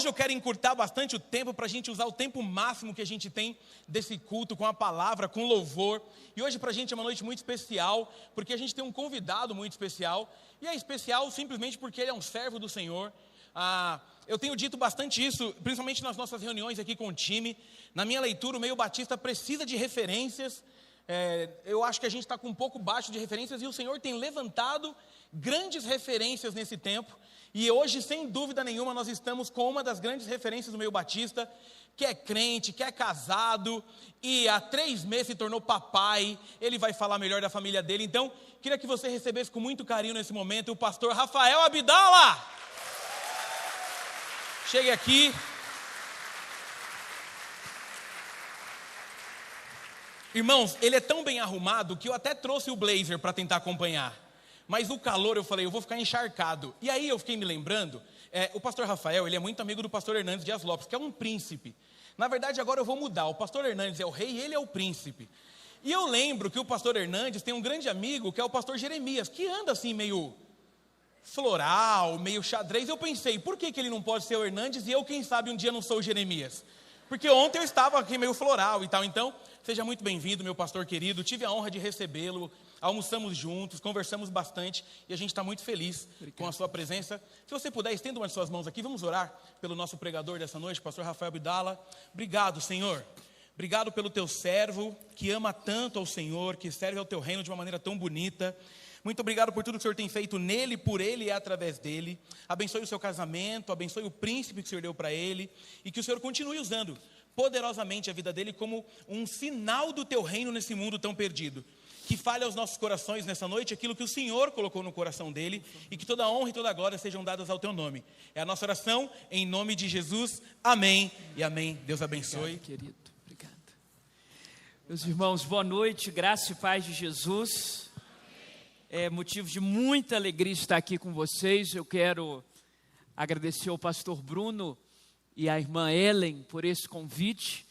hoje eu quero encurtar bastante o tempo para a gente usar o tempo máximo que a gente tem desse culto com a palavra, com louvor. E hoje para a gente é uma noite muito especial, porque a gente tem um convidado muito especial. E é especial simplesmente porque ele é um servo do Senhor. Eu tenho dito bastante isso, principalmente nas nossas reuniões aqui com o time. Na minha leitura, o meio batista precisa de referências. Eu acho que a gente está com um pouco baixo de referências e o Senhor tem levantado grandes referências nesse tempo. E hoje, sem dúvida nenhuma, nós estamos com uma das grandes referências do meio batista, que é crente, que é casado, e há 3 meses se tornou papai. Ele vai falar melhor da família dele. Então, queria que você recebesse com muito carinho nesse momento o pastor Rafael Abdala. Chegue aqui. Irmãos, ele é tão bem arrumado que eu até trouxe o blazer para tentar acompanhar. Mas o calor, eu falei, eu vou ficar encharcado. E aí eu fiquei me lembrando, o pastor Rafael, ele é muito amigo do pastor Hernandes Dias Lopes, que é um príncipe. Na verdade, agora eu vou mudar. O pastor Hernandes é o rei e ele é o príncipe. E eu lembro que o pastor Hernandes tem um grande amigo, que é o pastor Jeremias, que anda assim meio floral, meio xadrez. Eu pensei, por que ele não pode ser o Hernandes e eu, quem sabe, um dia não sou o Jeremias? Porque ontem eu estava aqui meio floral e tal. Então, seja muito bem-vindo, meu pastor querido. Tive a honra de recebê-lo. Almoçamos juntos, conversamos bastante e a gente está muito feliz com a sua presença. Se você puder, estenda uma de suas mãos aqui. Vamos orar pelo nosso pregador dessa noite, pastor Rafael Abdala. Obrigado, Senhor. Obrigado pelo teu servo que ama tanto ao Senhor, que serve ao teu reino de uma maneira tão bonita. Muito obrigado por tudo que o Senhor tem feito nele, por ele e através dele. Abençoe o seu casamento, abençoe o príncipe que o Senhor deu para ele e que o Senhor continue usando poderosamente a vida dele como um sinal do teu reino nesse mundo tão perdido. Que fale aos nossos corações nessa noite aquilo que o Senhor colocou no coração dele e que toda a honra e toda a glória sejam dadas ao teu nome. É a nossa oração em nome de Jesus. Amém e amém. Deus abençoe. Obrigado, querido. Obrigado. Meus irmãos, boa noite, graça e paz de Jesus. É motivo de muita alegria estar aqui com vocês. Eu quero agradecer ao pastor Bruno e à irmã Ellen por esse convite.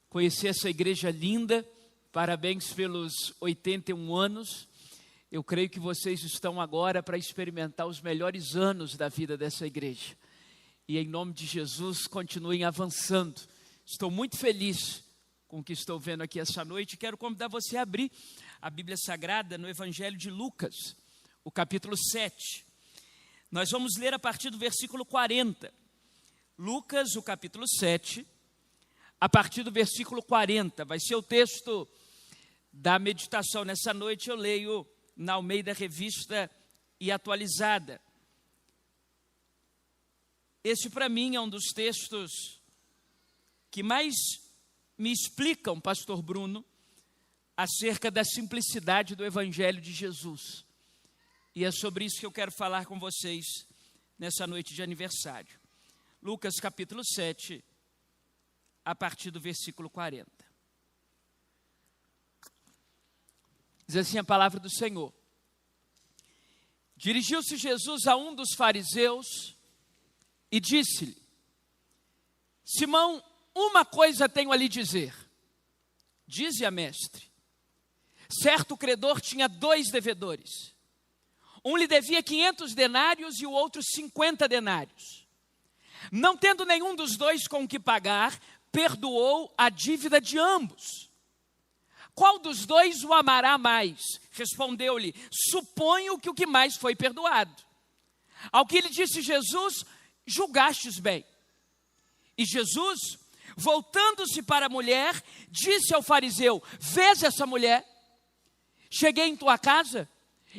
Conhecer essa igreja linda. Parabéns pelos 81 anos. Eu creio que vocês estão agora para experimentar os melhores anos da vida dessa igreja. E em nome de Jesus, continuem avançando. Estou muito feliz com o que estou vendo aqui essa noite. Quero convidar você a abrir a Bíblia Sagrada no Evangelho de Lucas, o capítulo 7. Nós vamos ler a partir do versículo 40. Lucas, o capítulo 7, a partir do versículo 40. Vai ser o texto da meditação nessa noite. Eu leio na Almeida Revista e Atualizada. Esse para mim é um dos textos que mais me explicam, pastor Bruno, acerca da simplicidade do Evangelho de Jesus. E é sobre isso que eu quero falar com vocês nessa noite de aniversário. Lucas capítulo 7, a partir do versículo 40. Diz assim a palavra do Senhor. Dirigiu-se Jesus a um dos fariseus e disse-lhe: Simão, uma coisa tenho a lhe dizer. Dize-a, mestre. Certo credor tinha 2 devedores. Um lhe devia 500 denários e o outro 50 denários. Não tendo nenhum dos 2 com o que pagar, perdoou a dívida de ambos. Qual dos 2 o amará mais? Respondeu-lhe: suponho que o que mais foi perdoado. Ao que lhe disse Jesus: julgastes bem. E Jesus, voltando-se para a mulher, disse ao fariseu: vês essa mulher? Cheguei em tua casa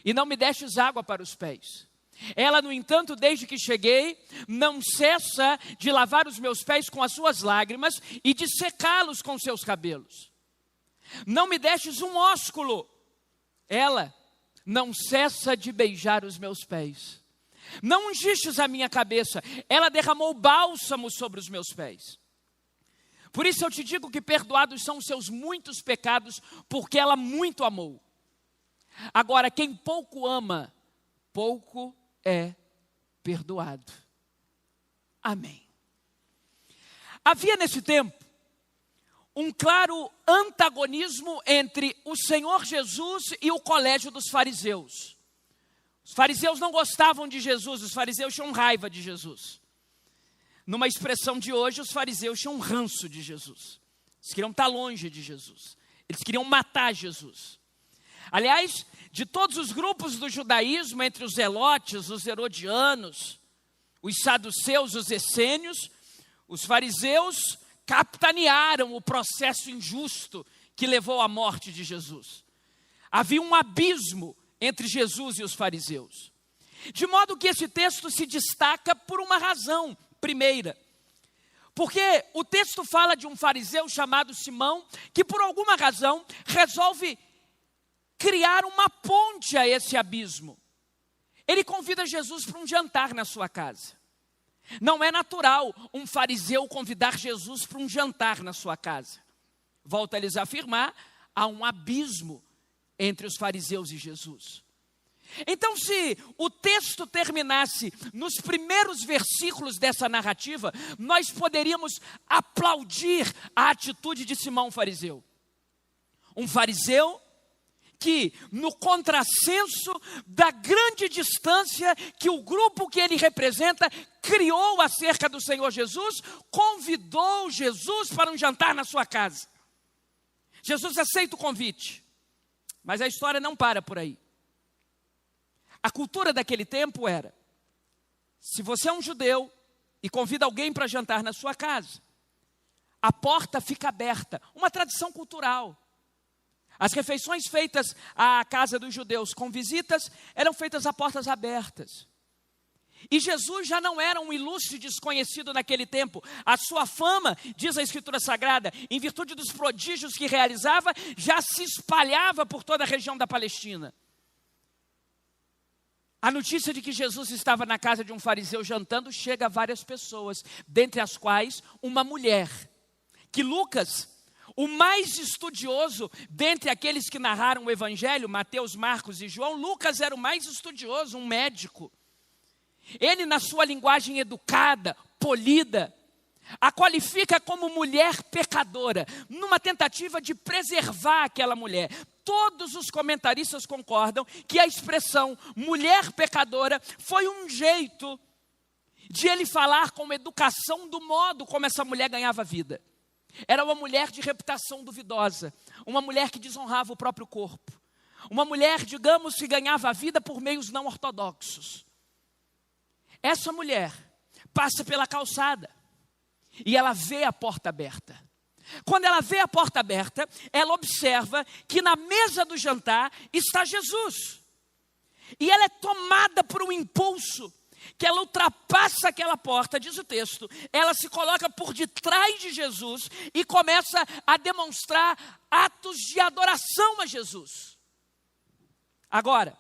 e não me destes água para os pés. Ela, no entanto, desde que cheguei, não cessa de lavar os meus pés com as suas lágrimas e de secá-los com seus cabelos. Não me destes um ósculo. Ela não cessa de beijar os meus pés. Não ungistes a minha cabeça. Ela derramou bálsamo sobre os meus pés. Por isso eu te digo que perdoados são os seus muitos pecados, porque ela muito amou. Agora, quem pouco ama, pouco é perdoado. Amém. Havia nesse tempo um claro antagonismo entre o Senhor Jesus e o colégio dos fariseus. Os fariseus não gostavam de Jesus, os fariseus tinham raiva de Jesus. Numa expressão de hoje, os fariseus tinham um ranço de Jesus. Eles queriam estar longe de Jesus. Eles queriam matar Jesus. Aliás, de todos os grupos do judaísmo, entre os zelotes, os herodianos, os saduceus, os essênios, os fariseus capitanearam o processo injusto que levou à morte de Jesus. Havia um abismo entre Jesus e os fariseus. De modo que esse texto se destaca por uma razão primeira. Porque o texto fala de um fariseu chamado Simão, que por alguma razão resolve criar uma ponte a esse abismo. Ele convida Jesus para um jantar na sua casa. Não é natural um fariseu convidar Jesus para um jantar na sua casa. Volto a lhes afirmar, há um abismo entre os fariseus e Jesus. Então, se o texto terminasse nos primeiros versículos dessa narrativa, nós poderíamos aplaudir a atitude de Simão fariseu. Um fariseu que, no contrassenso da grande distância que o grupo que ele representa criou acerca do Senhor Jesus, convidou Jesus para um jantar na sua casa. Jesus aceita o convite, mas a história não para por aí. A cultura daquele tempo era, se você é um judeu e convida alguém para jantar na sua casa, a porta fica aberta, uma tradição cultural. As refeições feitas à casa dos judeus com visitas eram feitas a portas abertas. E Jesus já não era um ilustre desconhecido naquele tempo. A sua fama, diz a Escritura Sagrada, em virtude dos prodígios que realizava, já se espalhava por toda a região da Palestina. A notícia de que Jesus estava na casa de um fariseu jantando chega a várias pessoas, dentre as quais uma mulher, que Lucas, o mais estudioso dentre aqueles que narraram o Evangelho, Mateus, Marcos e João, Lucas era o mais estudioso, um médico. Ele, na sua linguagem educada, polida, a qualifica como mulher pecadora, numa tentativa de preservar aquela mulher. Todos os comentaristas concordam que a expressão mulher pecadora foi um jeito de ele falar com educação do modo como essa mulher ganhava vida. Era uma mulher de reputação duvidosa, uma mulher que desonrava o próprio corpo, uma mulher, digamos, que ganhava a vida por meios não ortodoxos. Essa mulher passa pela calçada e ela vê a porta aberta. Quando ela vê a porta aberta, ela observa que na mesa do jantar está Jesus. E ela é tomada por um impulso, que ela ultrapassa aquela porta, diz o texto, ela se coloca por detrás de Jesus e começa a demonstrar atos de adoração a Jesus. Agora,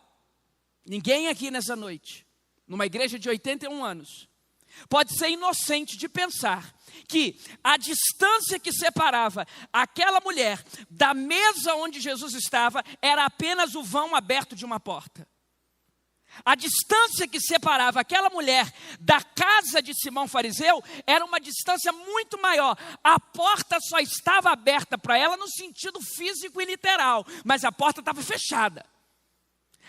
ninguém aqui nessa noite, numa igreja de 81 anos, pode ser inocente de pensar que a distância que separava aquela mulher da mesa onde Jesus estava era apenas o vão aberto de uma porta. A distância que separava aquela mulher da casa de Simão fariseu era uma distância muito maior. A porta só estava aberta para ela no sentido físico e literal, mas a porta estava fechada.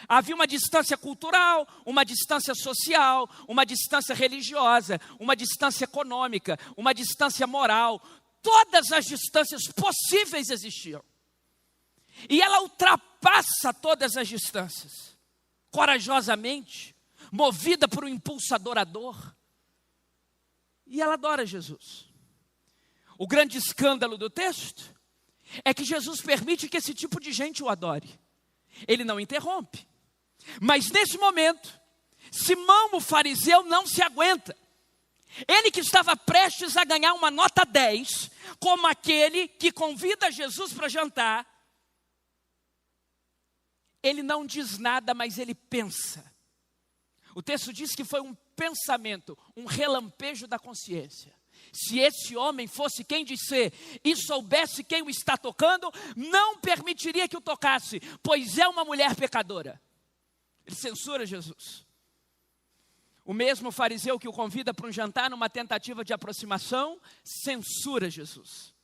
Havia uma distância cultural, uma distância social, uma distância religiosa, uma distância econômica, uma distância moral. Todas as distâncias possíveis existiam. E ela ultrapassa todas as distâncias, corajosamente, movida por um impulso adorador. E ela adora Jesus. O grande escândalo do texto é que Jesus permite que esse tipo de gente o adore. Ele não interrompe. Mas nesse momento, Simão, o fariseu, não se aguenta. Ele que estava prestes a ganhar uma nota 10, como aquele que convida Jesus para jantar, ele não diz nada, mas ele pensa. O texto diz que foi um pensamento, um relampejo da consciência. Se esse homem fosse quem diz ser e soubesse quem o está tocando, não permitiria que o tocasse, pois é uma mulher pecadora. Ele censura Jesus. O mesmo fariseu que o convida para um jantar numa tentativa de aproximação, censura Jesus.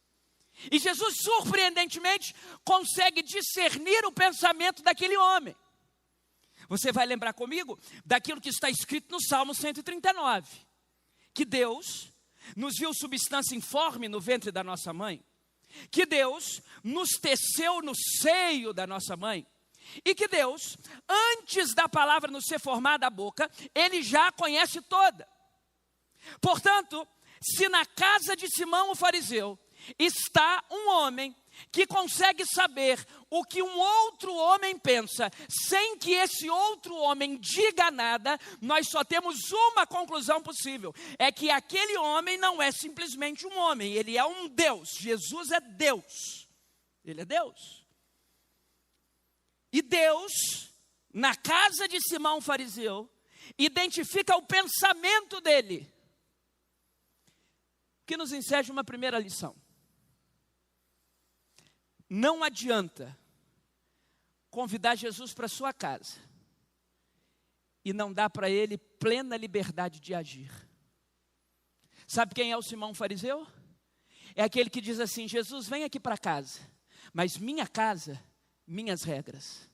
E Jesus, surpreendentemente, consegue discernir o pensamento daquele homem. Você vai lembrar comigo daquilo que está escrito no Salmo 139. Que Deus nos viu substância informe no ventre da nossa mãe, que Deus nos teceu no seio da nossa mãe, e que Deus, antes da palavra nos ser formada a boca, Ele já a conhece toda. Portanto, se na casa de Simão o fariseu está um homem que consegue saber o que um outro homem pensa, sem que esse outro homem diga nada, nós só temos uma conclusão possível: é que aquele homem não é simplesmente um homem, ele é um Deus. Jesus é Deus, ele é Deus. E Deus, na casa de Simão o fariseu, identifica o pensamento dele, que nos enseja uma primeira lição. Não adianta convidar Jesus para sua casa e não dar para ele plena liberdade de agir. Sabe quem é o Simão fariseu? É aquele que diz assim: Jesus, vem aqui para casa, mas minha casa, minhas regras.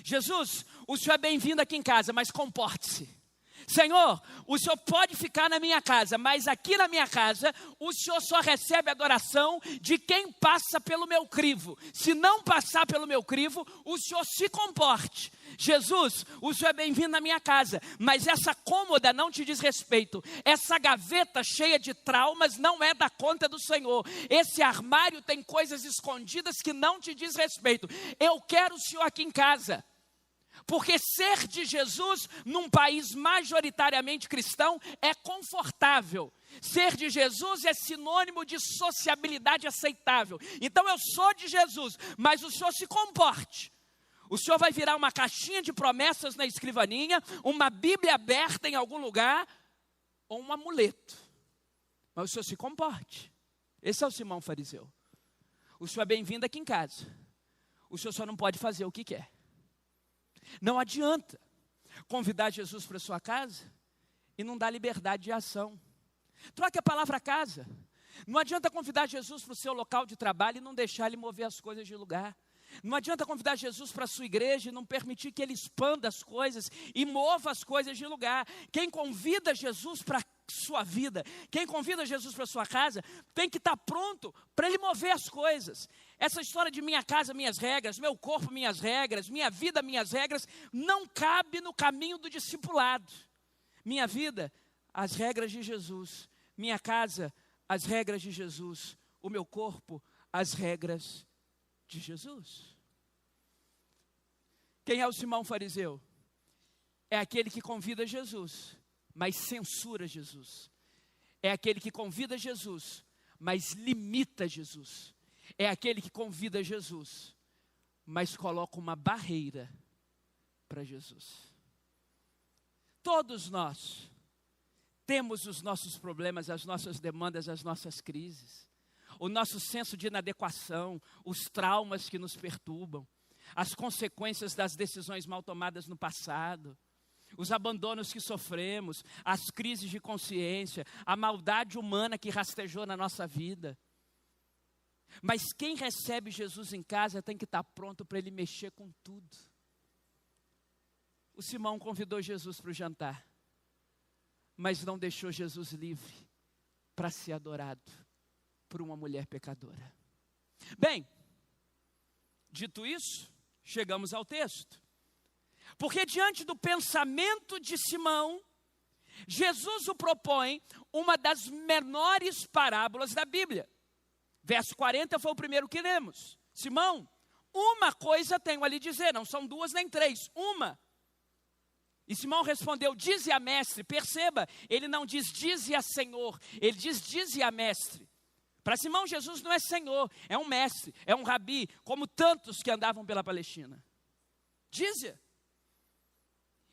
Jesus, o senhor é bem-vindo aqui em casa, mas comporte-se. Senhor, o senhor pode ficar na minha casa, mas aqui na minha casa, o senhor só recebe adoração de quem passa pelo meu crivo. Se não passar pelo meu crivo, o senhor se comporte. Jesus, o senhor é bem-vindo na minha casa, mas essa cômoda não te diz respeito. Essa gaveta cheia de traumas não é da conta do Senhor. Esse armário tem coisas escondidas que não te diz respeito. Eu quero o senhor aqui em casa. Porque ser de Jesus num país majoritariamente cristão é confortável. Ser de Jesus é sinônimo de sociabilidade aceitável. Então eu sou de Jesus, mas o senhor se comporte. O senhor vai virar uma caixinha de promessas na escrivaninha, uma Bíblia aberta em algum lugar, ou um amuleto. Mas o senhor se comporte. Esse é o Simão fariseu. O senhor é bem-vindo aqui em casa. O senhor só não pode fazer o que quer. Não adianta convidar Jesus para sua casa e não dar liberdade de ação. Troque a palavra casa. Não adianta convidar Jesus para o seu local de trabalho e não deixar ele mover as coisas de lugar. Não adianta convidar Jesus para a sua igreja e não permitir que ele expanda as coisas e mova as coisas de lugar. Quem convida Jesus para a sua vida, quem convida Jesus para a sua casa, tem que estar pronto para ele mover as coisas. Essa história de minha casa, minhas regras, meu corpo, minhas regras, minha vida, minhas regras, não cabe no caminho do discipulado. Minha vida, as regras de Jesus. Minha casa, as regras de Jesus. O meu corpo, as regras de Jesus. Quem é o Simão fariseu? É aquele que convida Jesus, mas censura Jesus. É aquele que convida Jesus, mas limita Jesus. É aquele que convida Jesus, mas coloca uma barreira para Jesus. Todos nós temos os nossos problemas, as nossas demandas, as nossas crises. O nosso senso de inadequação, os traumas que nos perturbam, as consequências das decisões mal tomadas no passado, os abandonos que sofremos, as crises de consciência, a maldade humana que rastejou na nossa vida. Mas quem recebe Jesus em casa tem que estar pronto para ele mexer com tudo. O Simão convidou Jesus para o jantar, mas não deixou Jesus livre para ser adorado por uma mulher pecadora. Bem, dito isso, chegamos ao texto. Porque diante do pensamento de Simão, Jesus o propõe uma das menores parábolas da Bíblia. Verso 40 foi o primeiro que lemos. Simão, uma coisa tenho a lhe dizer, não são duas nem três, uma. E Simão respondeu, dize a mestre. Perceba, ele não diz dize a Senhor, ele diz dize a mestre. Para Simão, Jesus não é Senhor, é um mestre, é um rabi, como tantos que andavam pela Palestina. Dize.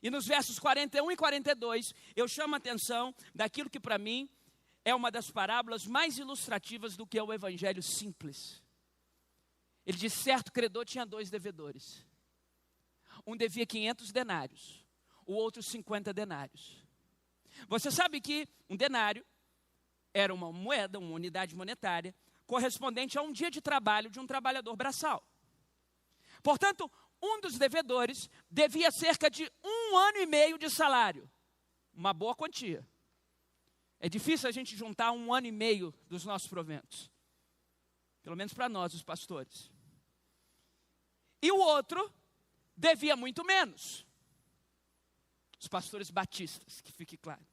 E nos versos 41 e 42, eu chamo a atenção daquilo que para mim é uma das parábolas mais ilustrativas do que é o evangelho simples. Ele diz, certo credor tinha 2 devedores. Um devia 500 denários, o outro 50 denários. Você sabe que um denário era uma moeda, uma unidade monetária, correspondente a um dia de trabalho de um trabalhador braçal. Portanto, um dos devedores devia cerca de 1 ano e meio de salário. Uma boa quantia. É difícil a gente juntar 1 ano e meio dos nossos proventos. Pelo menos para nós, os pastores. E o outro devia muito menos. Os pastores batistas, que fique claro.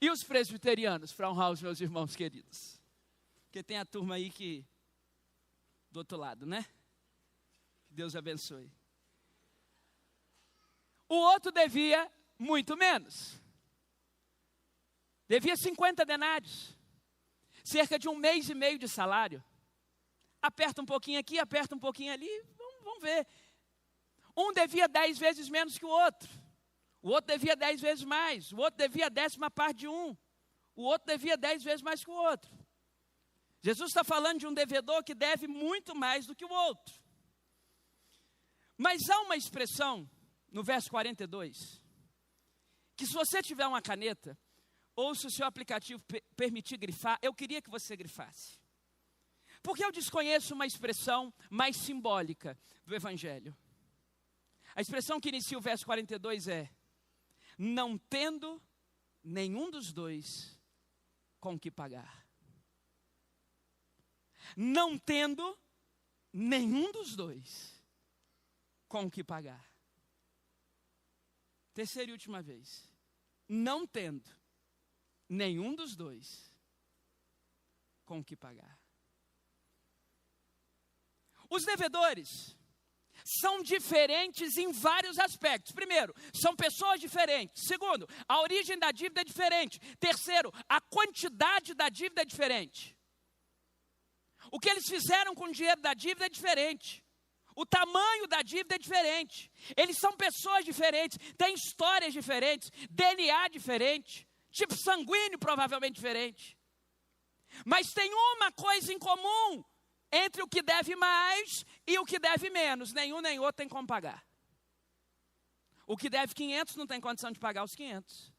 E os presbiterianos, para honrar os meus irmãos queridos. Porque tem a turma aí que, do outro lado, né? Que Deus abençoe. O outro devia muito menos. Devia 50 denários. Cerca de 1 mês e meio de salário. Aperta um pouquinho aqui, aperta um pouquinho ali, vamos ver. Um devia 10 vezes menos que o outro. O outro devia 10 vezes mais. O outro devia a 10ª parte de um. O outro devia 10 vezes mais que o outro. Jesus está falando de um devedor que deve muito mais do que o outro. Mas há uma expressão no verso 42, que se você tiver uma caneta, ou se o seu aplicativo permitir grifar, eu queria que você grifasse. Porque eu desconheço uma expressão mais simbólica do Evangelho. A expressão que inicia o verso 42 é: não tendo nenhum dos dois com que pagar. Não tendo nenhum dos dois com que pagar. Terceira e última vez. Não tendo nenhum dos dois com que pagar. Os devedores são diferentes em vários aspectos. Primeiro, são pessoas diferentes. Segundo, a origem da dívida é diferente. Terceiro, a quantidade da dívida é diferente. O que eles fizeram com o dinheiro da dívida é diferente. O tamanho da dívida é diferente. Eles são pessoas diferentes, têm histórias diferentes, DNA diferente, tipo sanguíneo provavelmente diferente. Mas tem uma coisa em comum entre o que deve mais e o que deve menos. Nenhum nem outro tem como pagar. O que deve 500 não tem condição de pagar os 500.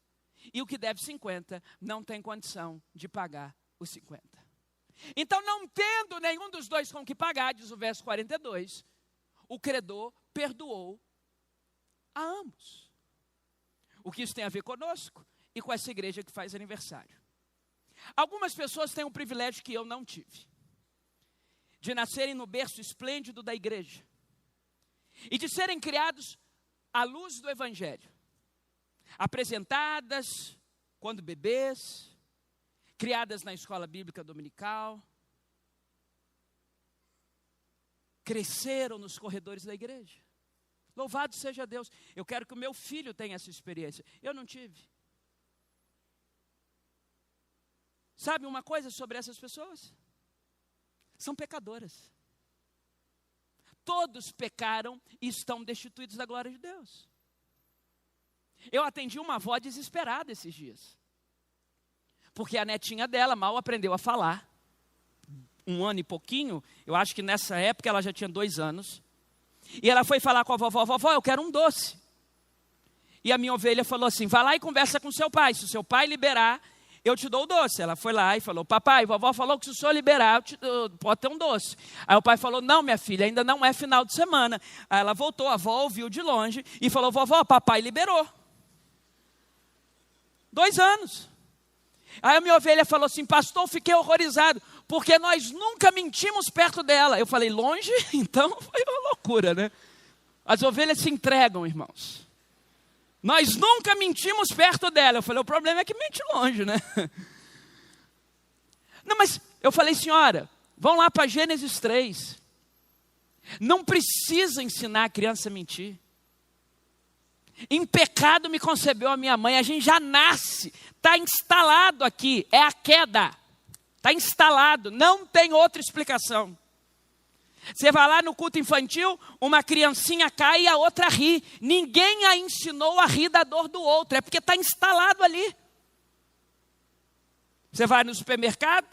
E o que deve 50 não tem condição de pagar os 50. Então, não tendo nenhum dos dois com que pagar, diz o verso 42, o credor perdoou a ambos. O que isso tem a ver conosco e com essa igreja que faz aniversário? Algumas pessoas têm um privilégio que eu não tive, de nascerem no berço esplêndido da igreja e de serem criados à luz do Evangelho, apresentadas quando bebês, criadas na escola bíblica dominical, cresceram nos corredores da igreja. Louvado seja Deus. Eu quero que o meu filho tenha essa experiência. Eu não tive. Sabe uma coisa sobre essas pessoas? São pecadoras. Todos pecaram e estão destituídos da glória de Deus. Eu atendi uma avó desesperada esses dias. Porque a netinha dela mal aprendeu a falar. 1 ano e pouquinho, eu acho que nessa época ela já tinha 2 anos. E ela foi falar com a vovó: vovó, eu quero um doce. E a minha ovelha falou assim: vai lá e conversa com seu pai. Se o seu pai liberar, eu te dou o doce. Ela foi lá e falou: papai, vovó falou que se o senhor liberar, pode ter um doce. Aí o pai falou: não, minha filha, ainda não é final de semana. Aí ela voltou, a avó ouviu de longe e falou: vovó, papai liberou. 2 anos. Aí a minha ovelha falou assim: pastor, fiquei horrorizado, porque nós nunca mentimos perto dela. Eu falei: longe? Então foi uma loucura, né? As ovelhas se entregam, irmãos. Nós nunca mentimos perto dela. Eu falei: o problema é que mente longe, né? Não, mas eu falei: senhora, vão lá para Gênesis 3. Não precisa ensinar a criança a mentir. Em pecado me concebeu a minha mãe. A gente já nasce, está instalado aqui, é a queda. Está instalado, não tem outra explicação. Você vai lá no culto infantil, uma criancinha cai e a outra ri. Ninguém a ensinou a rir da dor do outro, é porque está instalado ali. Você vai no supermercado,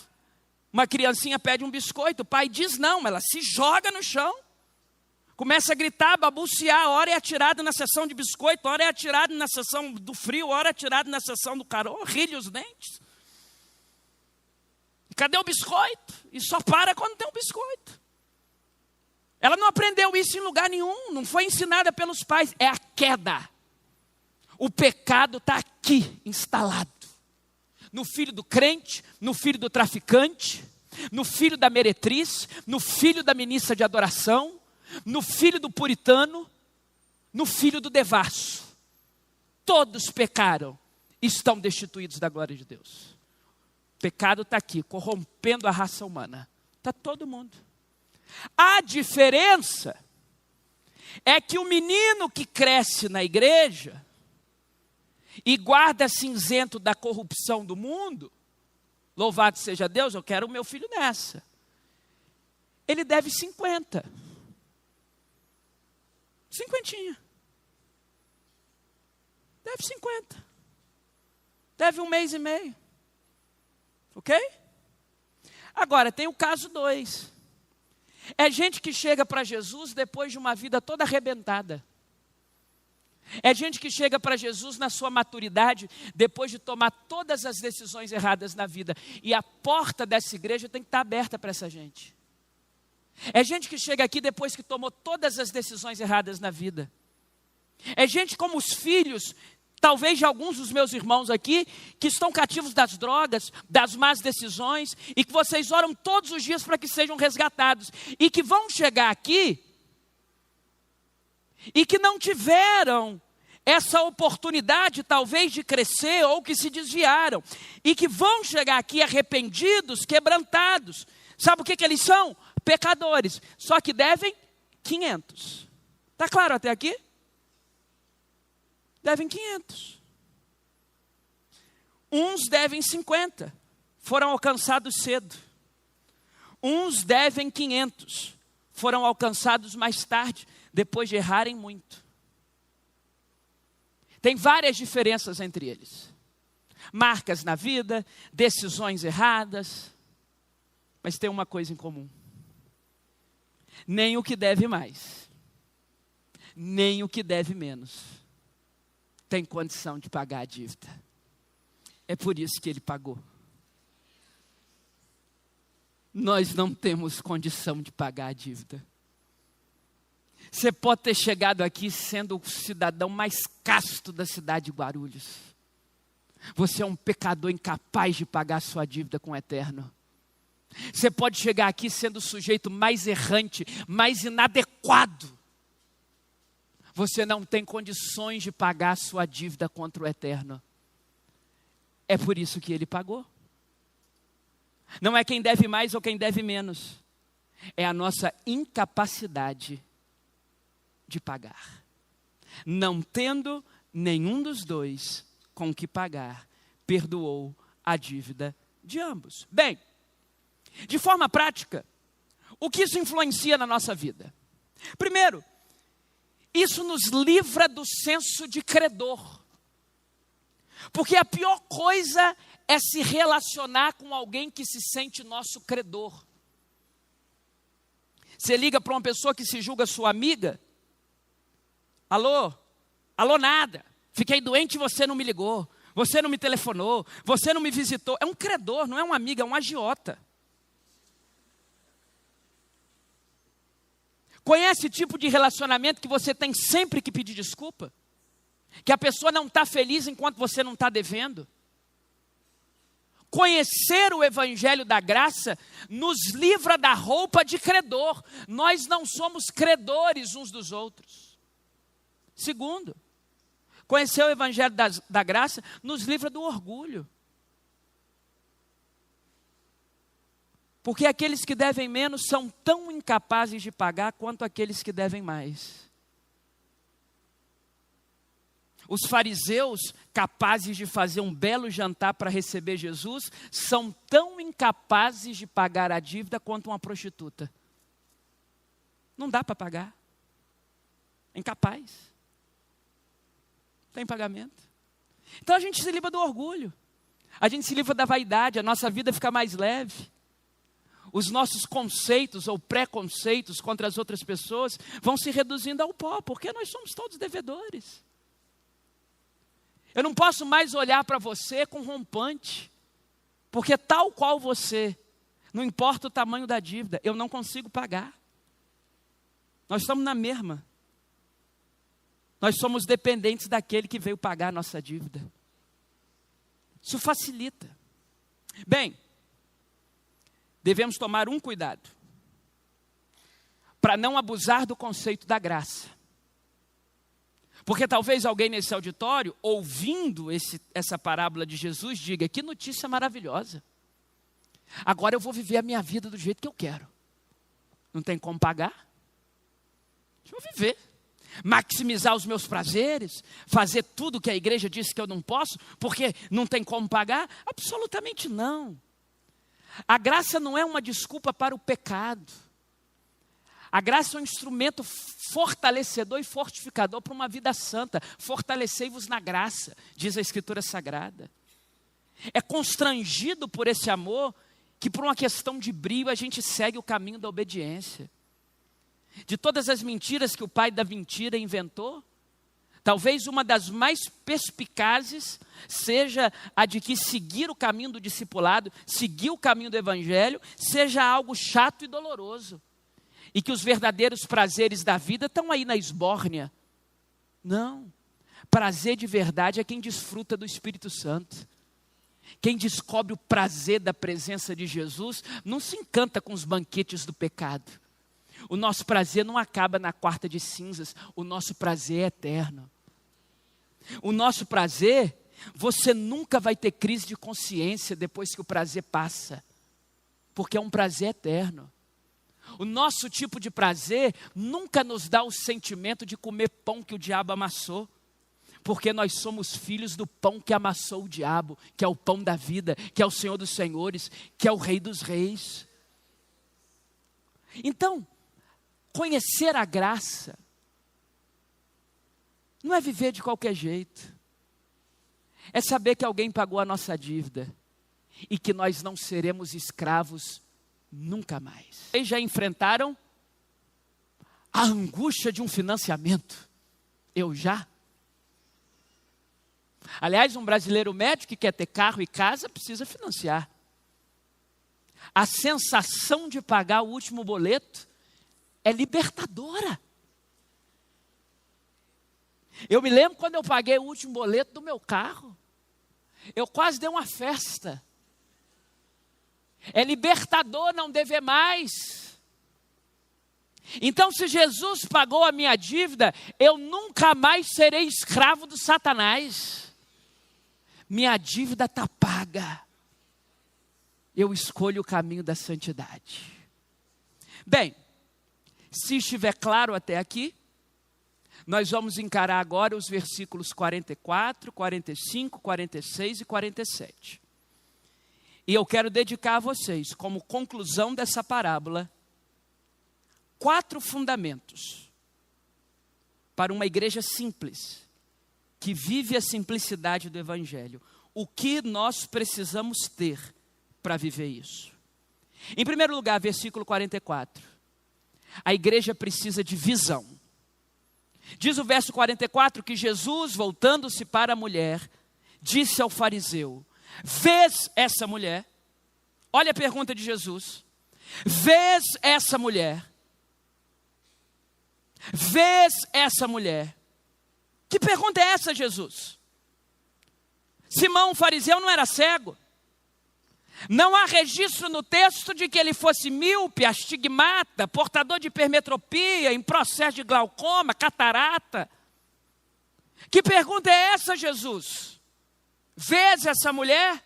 uma criancinha pede um biscoito, o pai diz não, ela se joga no chão. Começa a gritar, babucear, hora é atirado na sessão de biscoito, hora é atirado na sessão do frio, hora é atirado na sessão do calor, rilha os dentes. Cadê o biscoito? E só para quando tem um biscoito. Ela não aprendeu isso em lugar nenhum, não foi ensinada pelos pais, é a queda. O pecado está aqui, instalado. no filho do crente, no filho do traficante, no filho da meretriz, no filho da ministra de adoração, no filho do puritano, no filho do devasso. Todos pecaram e estão destituídos da glória de Deus. O pecado está aqui, corrompendo a raça humana. Está todo mundo. A diferença é que o menino que cresce na igreja e guarda-se isento da corrupção do mundo, louvado seja Deus, eu quero o meu filho nessa. Ele deve 50. Cinquentinha. Deve 50. Deve 1 mês e meio. Ok? Agora, tem o caso 2. É gente que chega para Jesus depois de uma vida toda arrebentada. É gente que chega para Jesus na sua maturidade, depois de tomar todas as decisões erradas na vida. E a porta dessa igreja tem que estar aberta para essa gente. É gente que chega aqui depois que tomou todas as decisões erradas na vida. É gente como os filhos, talvez de alguns dos meus irmãos aqui, que estão cativos das drogas, das más decisões, e que vocês oram todos os dias para que sejam resgatados. E que vão chegar aqui e que não tiveram essa oportunidade talvez de crescer ou que se desviaram. E que vão chegar aqui arrependidos, quebrantados. Sabe o que eles são? Pecadores. Só que devem 500. Está claro até aqui? Devem 500. Uns devem 50. Foram alcançados cedo. Uns devem 500. Foram alcançados mais tarde, depois de errarem muito. Tem várias diferenças entre eles. Marcas na vida, decisões erradas. Mas tem uma coisa em comum. Nem o que deve mais, nem o que deve menos, tem condição de pagar a dívida. É por isso que ele pagou. Nós não temos condição de pagar a dívida. Você pode ter chegado aqui sendo o cidadão mais casto da cidade de Guarulhos. Você é um pecador incapaz de pagar a sua dívida com o eterno. Você pode chegar aqui sendo o sujeito mais errante, mais inadequado. Você não tem condições de pagar a sua dívida contra o eterno. É por isso que ele pagou. Não é quem deve mais ou quem deve menos. É a nossa incapacidade de pagar. Não tendo nenhum dos dois com que pagar, perdoou a dívida de ambos. Bem, de forma prática, o que isso influencia na nossa vida? Primeiro, isso nos livra do senso de credor. Porque a pior coisa é se relacionar com alguém que se sente nosso credor. Você liga para uma pessoa que se julga sua amiga. Alô? Alô nada. Fiquei doente e você não me ligou. Você não me telefonou. Você não me visitou. É um credor, não é um amigo, é um agiota. Conhece o tipo de relacionamento que você tem sempre que pedir desculpa? Que a pessoa não está feliz enquanto você não está devendo? Conhecer o evangelho da graça nos livra da roupa de credor. Nós não somos credores uns dos outros. Segundo, conhecer o evangelho da graça nos livra do orgulho. Porque aqueles que devem menos são tão incapazes de pagar quanto aqueles que devem mais. Os fariseus, capazes de fazer um belo jantar para receber Jesus, são tão incapazes de pagar a dívida quanto uma prostituta. Não dá para pagar. É incapaz. Tem pagamento. Então a gente se livra do orgulho. A gente se livra da vaidade, a nossa vida fica mais leve. Os nossos conceitos ou preconceitos contra as outras pessoas vão se reduzindo ao pó, porque nós somos todos devedores. Eu não posso mais olhar para você com rompante, porque tal qual você, não importa o tamanho da dívida, eu não consigo pagar. Nós estamos na mesma. Nós somos dependentes daquele que veio pagar a nossa dívida. Isso facilita. Bem, devemos tomar um cuidado para não abusar do conceito da graça. Porque talvez alguém nesse auditório, ouvindo essa parábola de Jesus, diga: que notícia maravilhosa. Agora eu vou viver a minha vida do jeito que eu quero. Não tem como pagar? Deixa eu viver. Maximizar os meus prazeres, fazer tudo que a igreja disse que eu não posso, porque não tem como pagar? Absolutamente não. A graça não é uma desculpa para o pecado. A graça é um instrumento fortalecedor e fortificador para uma vida santa. Fortalecei-vos na graça, diz a Escritura Sagrada. É constrangido por esse amor que, por uma questão de brio, a gente segue o caminho da obediência. De todas as mentiras que o pai da mentira inventou, talvez uma das mais perspicazes seja a de que seguir o caminho do discipulado, seguir o caminho do evangelho, seja algo chato e doloroso. E que os verdadeiros prazeres da vida estão aí na esbórnia. Não. Prazer de verdade é quem desfruta do Espírito Santo. Quem descobre o prazer da presença de Jesus não se encanta com os banquetes do pecado. O nosso prazer não acaba na quarta de cinzas. O nosso prazer é eterno. O nosso prazer, você nunca vai ter crise de consciência depois que o prazer passa. Porque é um prazer eterno. O nosso tipo de prazer nunca nos dá o sentimento de comer pão que o diabo amassou. Porque nós somos filhos do pão que amassou o diabo, que é o pão da vida, que é o Senhor dos senhores, que é o Rei dos reis. Então, conhecer a graça não é viver de qualquer jeito. É saber que alguém pagou a nossa dívida e que nós não seremos escravos nunca mais. Vocês já enfrentaram a angústia de um financiamento? Eu já. Aliás, um brasileiro médio que quer ter carro e casa precisa financiar. A sensação de pagar o último boleto é libertadora. Eu me lembro quando eu paguei o último boleto do meu carro. Eu quase dei uma festa. É libertador não dever mais. Então, se Jesus pagou a minha dívida, eu nunca mais serei escravo do Satanás. Minha dívida está paga. Eu escolho o caminho da santidade. Bem, se estiver claro até aqui, nós vamos encarar agora os versículos 44, 45, 46 e 47. E eu quero dedicar a vocês, como conclusão dessa parábola, 4 fundamentos para uma igreja simples, que vive a simplicidade do Evangelho. O que nós precisamos ter para viver isso? Em primeiro lugar, versículo 44. A igreja precisa de visão. Diz o verso 44 que Jesus, voltando-se para a mulher, disse ao fariseu: vês essa mulher? Olha a pergunta de Jesus. Vês essa mulher? Vês essa mulher? Que pergunta é essa, Jesus? Simão, o fariseu, não era cego. Não há registro no texto de que ele fosse míope, astigmata, portador de hipermetropia, em processo de glaucoma, catarata. Que pergunta é essa, Jesus? Vês essa mulher?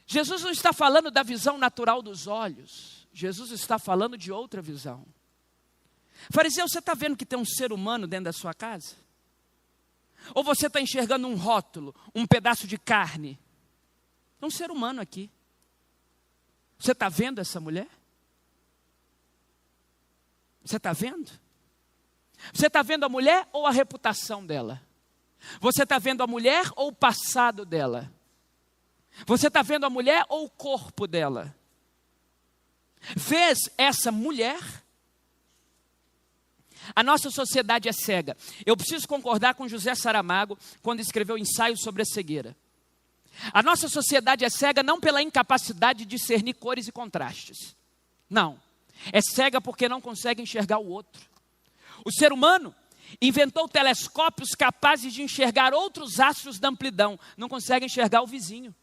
Jesus não está falando da visão natural dos olhos. Jesus está falando de outra visão. Fariseu, você está vendo que tem um ser humano dentro da sua casa? Ou você está enxergando um rótulo, um pedaço de carne? É um ser humano aqui. Você está vendo essa mulher? Você está vendo? Você está vendo a mulher ou a reputação dela? Você está vendo a mulher ou o passado dela? Você está vendo a mulher ou o corpo dela? Vês essa mulher? A nossa sociedade é cega. Eu preciso concordar com José Saramago quando escreveu o ensaio sobre a cegueira. A nossa sociedade é cega não pela incapacidade de discernir cores e contrastes. Não. É cega porque não consegue enxergar o outro. O ser humano, Inventou telescópios capazes de enxergar outros astros da amplidão. Não consegue enxergar o vizinho.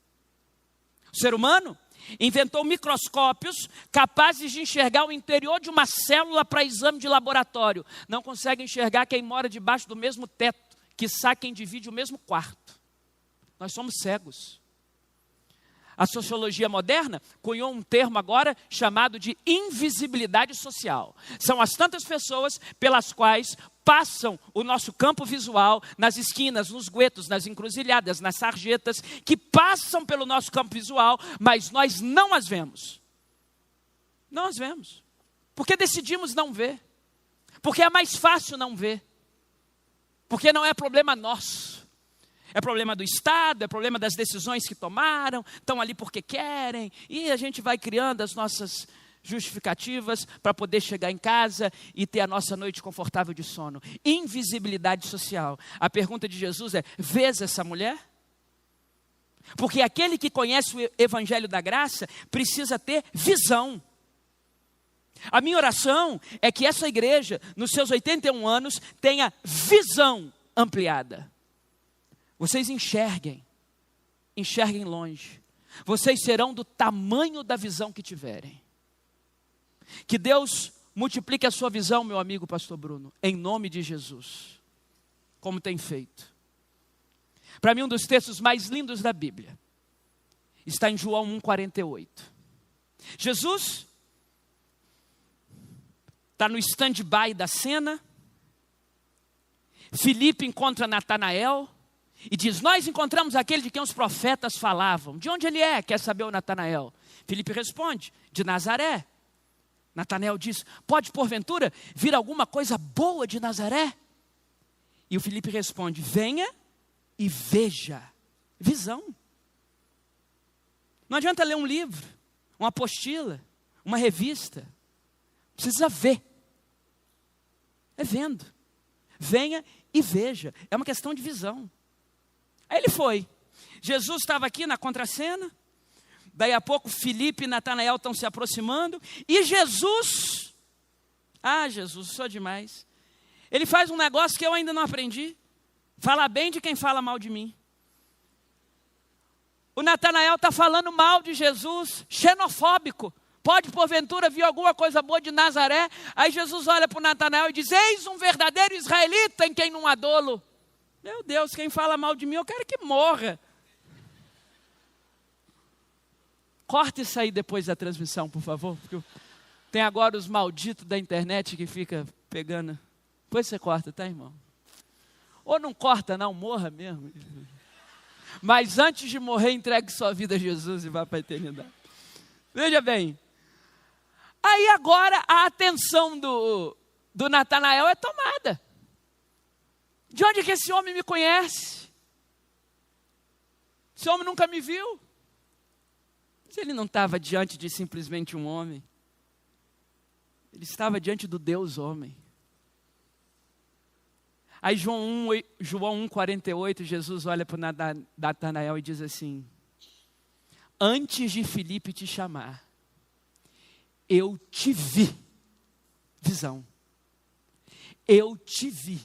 O ser humano inventou microscópios capazes de enxergar o interior de uma célula para exame de laboratório. Não consegue enxergar quem mora debaixo do mesmo teto, quiçá quem divide o mesmo quarto. Nós somos cegos. A sociologia moderna cunhou um termo agora chamado de invisibilidade social. São as tantas pessoas pelas quais passam o nosso campo visual nas esquinas, nos guetos, nas encruzilhadas, nas sarjetas, que passam pelo nosso campo visual, mas nós não as vemos. Não as vemos. Porque decidimos não ver. Porque é mais fácil não ver. Porque não é problema nosso. É problema do Estado, é problema das decisões que tomaram, estão ali porque querem, e a gente vai criando as nossas justificativas para poder chegar em casa e ter a nossa noite confortável de sono. Invisibilidade social. A pergunta de Jesus é: vês essa mulher? Porque aquele que conhece o Evangelho da Graça precisa ter visão. A minha oração é que essa igreja, nos seus 81 anos, tenha visão ampliada. Vocês enxerguem longe. Vocês serão do tamanho da visão que tiverem. Que Deus multiplique a sua visão, meu amigo pastor Bruno, em nome de Jesus, como tem feito. Para mim, um dos textos mais lindos da Bíblia está em João 1,48. Jesus está no stand-by da cena. Filipe encontra Natanael e diz: nós encontramos aquele de quem os profetas falavam. De onde ele é? Quer saber o Natanael. Filipe responde: de Nazaré. Natanael diz: pode porventura vir alguma coisa boa de Nazaré? E o Filipe responde: venha e veja. Visão. Não adianta ler um livro, uma apostila, uma revista. Precisa ver. É vendo. Venha e veja. É uma questão de visão. Aí ele foi. Jesus estava aqui na contracena. Daí a pouco Filipe e Natanael estão se aproximando. E Jesus, Jesus, sou demais. Ele faz um negócio que eu ainda não aprendi. Fala bem de quem fala mal de mim. O Natanael está falando mal de Jesus, xenofóbico. Pode porventura vir alguma coisa boa de Nazaré? Aí Jesus olha para o Natanael e diz: eis um verdadeiro israelita em quem não há dolo. Meu Deus, quem fala mal de mim, eu quero que morra. Corta isso aí depois da transmissão, por favor. Porque tem agora os malditos da internet que fica pegando. Depois você corta, tá, irmão? Ou não corta não, morra mesmo. Mas antes de morrer, entregue sua vida a Jesus e vá para a eternidade. Veja bem. Aí agora a atenção do Natanael é tomada. De onde que esse homem me conhece? Esse homem nunca me viu. Mas ele não estava diante de simplesmente um homem. Ele estava diante do Deus homem. Aí João 1,48, Jesus olha para Natanael e diz assim: antes de Filipe te chamar, eu te vi. Visão. Eu te vi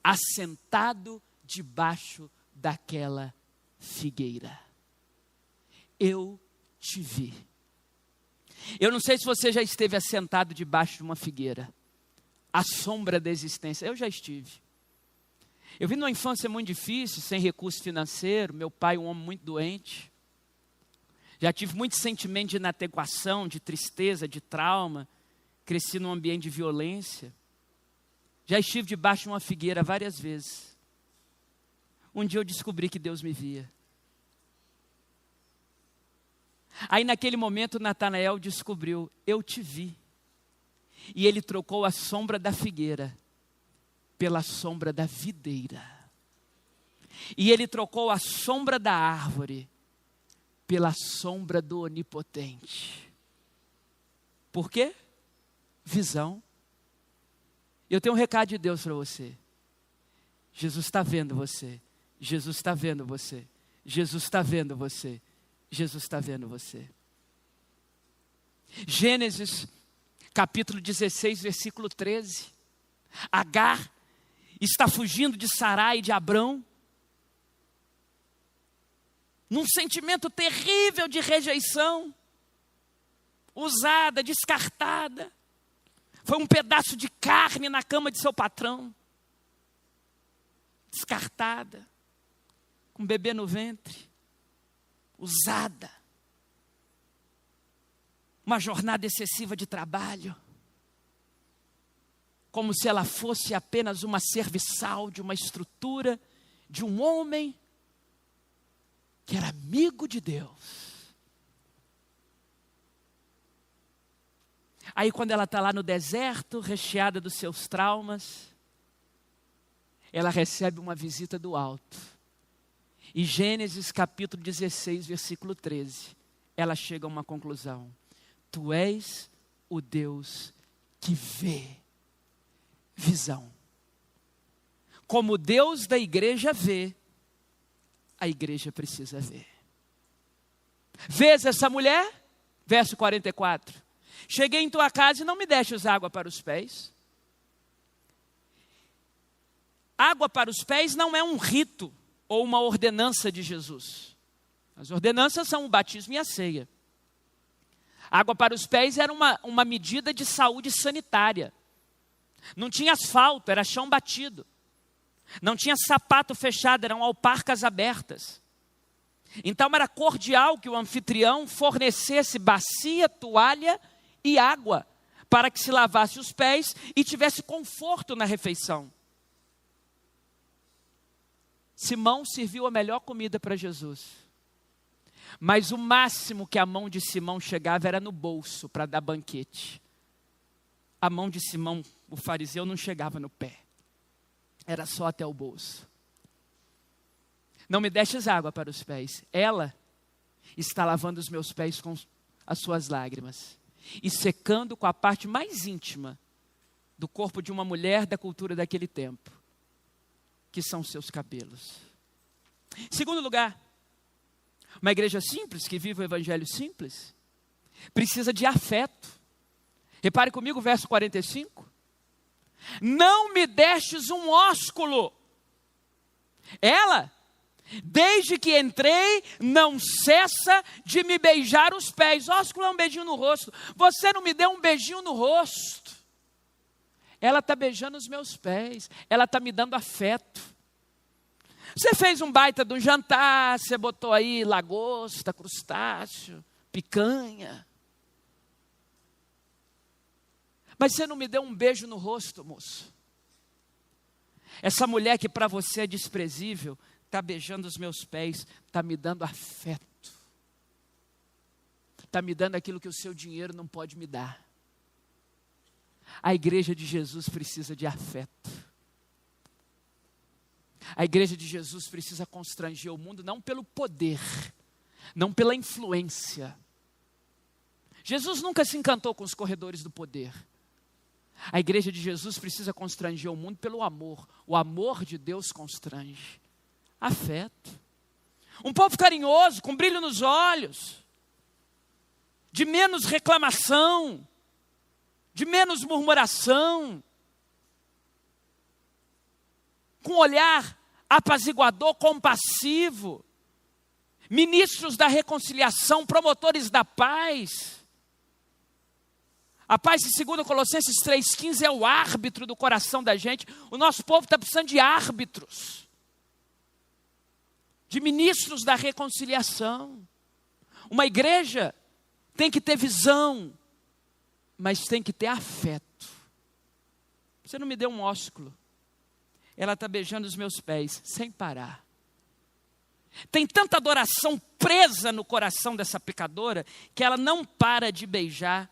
assentado debaixo daquela figueira. Eu te vi. Eu não sei se você já esteve assentado debaixo de uma figueira, à sombra da existência. Eu já estive. Eu vim numa infância muito difícil, sem recurso financeiro, meu pai um homem muito doente. Já tive muito sentimento de inadequação, de tristeza, de trauma. Cresci num ambiente de violência. Já estive debaixo de uma figueira várias vezes. Um dia eu descobri que Deus me via. Aí naquele momento Natanael descobriu: eu te vi. E ele trocou a sombra da figueira pela sombra da videira. E ele trocou a sombra da árvore pela sombra do onipotente. Por quê? Visão. Eu tenho um recado de Deus para você. Jesus está vendo você. Jesus está vendo você. Jesus está vendo você. Jesus está vendo você. Gênesis capítulo 16, versículo 13. Agar está fugindo de Sarai e de Abrão, num sentimento terrível de rejeição, usada, descartada. Foi um pedaço de carne na cama de seu patrão, descartada, com um bebê no ventre, usada. Uma jornada excessiva de trabalho, como se ela fosse apenas uma serviçal de uma estrutura, de um homem que era amigo de Deus. Aí quando ela está lá no deserto, recheada dos seus traumas, ela recebe uma visita do alto. E Gênesis capítulo 16, versículo 13, ela chega a uma conclusão. Tu és o Deus que vê visão. Como o Deus da igreja vê, a igreja precisa ver. Vês essa mulher? Verso 44. Cheguei em tua casa e não me destes água para os pés. Água para os pés não é um rito ou uma ordenança de Jesus. As ordenanças são o batismo e a ceia. Água para os pés era uma medida de saúde sanitária. Não tinha asfalto, era chão batido. Não tinha sapato fechado, eram alparcas abertas. Então era cordial que o anfitrião fornecesse bacia, toalha e água para que se lavasse os pés e tivesse conforto na refeição. Simão serviu a melhor comida para Jesus. Mas o máximo que a mão de Simão chegava era no bolso para dar banquete. A mão de Simão, o fariseu, não chegava no pé. Era só até o bolso. Não me destes água para os pés. Ela está lavando os meus pés com as suas lágrimas e secando com a parte mais íntima do corpo de uma mulher da cultura daquele tempo, que são seus cabelos. Segundo lugar, uma igreja simples, que vive o evangelho simples, precisa de afeto. Repare comigo o verso 45. Não me destes um ósculo. Ela, desde que entrei, não cessa de me beijar os pés. Ósculo é um beijinho no rosto. Você não me deu um beijinho no rosto. Ela está beijando os meus pés. Ela está me dando afeto. Você fez um baita de um jantar, você botou aí lagosta, crustáceo, picanha. Mas você não me deu um beijo no rosto, moço. Essa mulher que para você é desprezível, está beijando os meus pés, está me dando afeto. Está me dando aquilo que o seu dinheiro não pode me dar. A igreja de Jesus precisa de afeto. A igreja de Jesus precisa constranger o mundo, não pelo poder, não pela influência. Jesus nunca se encantou com os corredores do poder. A igreja de Jesus precisa constranger o mundo pelo amor. O amor de Deus constrange. Afeto. Um povo carinhoso, com brilho nos olhos, de menos reclamação, de menos murmuração, com olhar apaziguador, compassivo, ministros da reconciliação, promotores da paz. A paz, segundo Colossenses 3,15, é o árbitro do coração da gente. O nosso povo está precisando de árbitros, de ministros da reconciliação. Uma igreja tem que ter visão, mas tem que ter afeto. Você não me deu um ósculo. Ela está beijando os meus pés, sem parar. Tem tanta adoração presa no coração dessa pecadora, que ela não para de beijar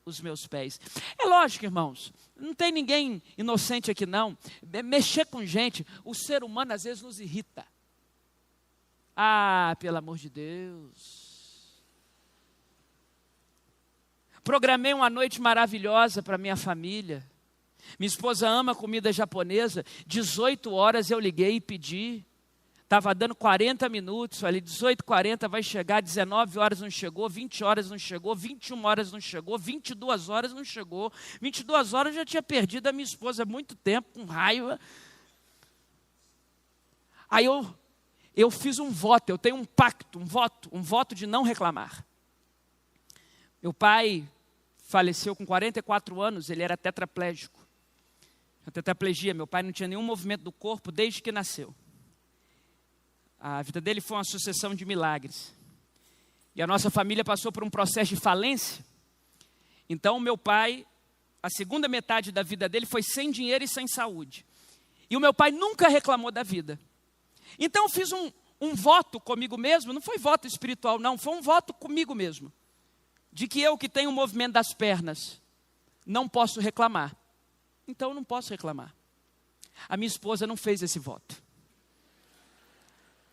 os meus pés. É lógico, irmãos, não tem ninguém inocente aqui não. Mexer com gente, o ser humano às vezes nos irrita. Ah, pelo amor de Deus. Programei uma noite maravilhosa para minha família. Minha esposa ama comida japonesa. 18 horas eu liguei e pedi. Estava dando 40 minutos, ali 18h40 vai chegar, 19 horas não chegou, 20 horas não chegou, 21 horas não chegou, 22 horas não chegou. 22 horas eu já tinha perdido a minha esposa há muito tempo, com raiva. Aí eu fiz um voto, eu tenho um pacto, um voto de não reclamar. Meu pai faleceu com 44 anos, ele era tetraplégico. A tetraplegia, meu pai não tinha nenhum movimento do corpo desde que nasceu. A vida dele foi uma sucessão de milagres. E a nossa família passou por um processo de falência. Então, meu pai, a segunda metade da vida dele foi sem dinheiro e sem saúde. E o meu pai nunca reclamou da vida. Então, eu fiz um voto comigo mesmo, não foi voto espiritual não, foi um voto comigo mesmo. De que eu que tenho o movimento das pernas, não posso reclamar. Então, eu não posso reclamar. A minha esposa não fez esse voto.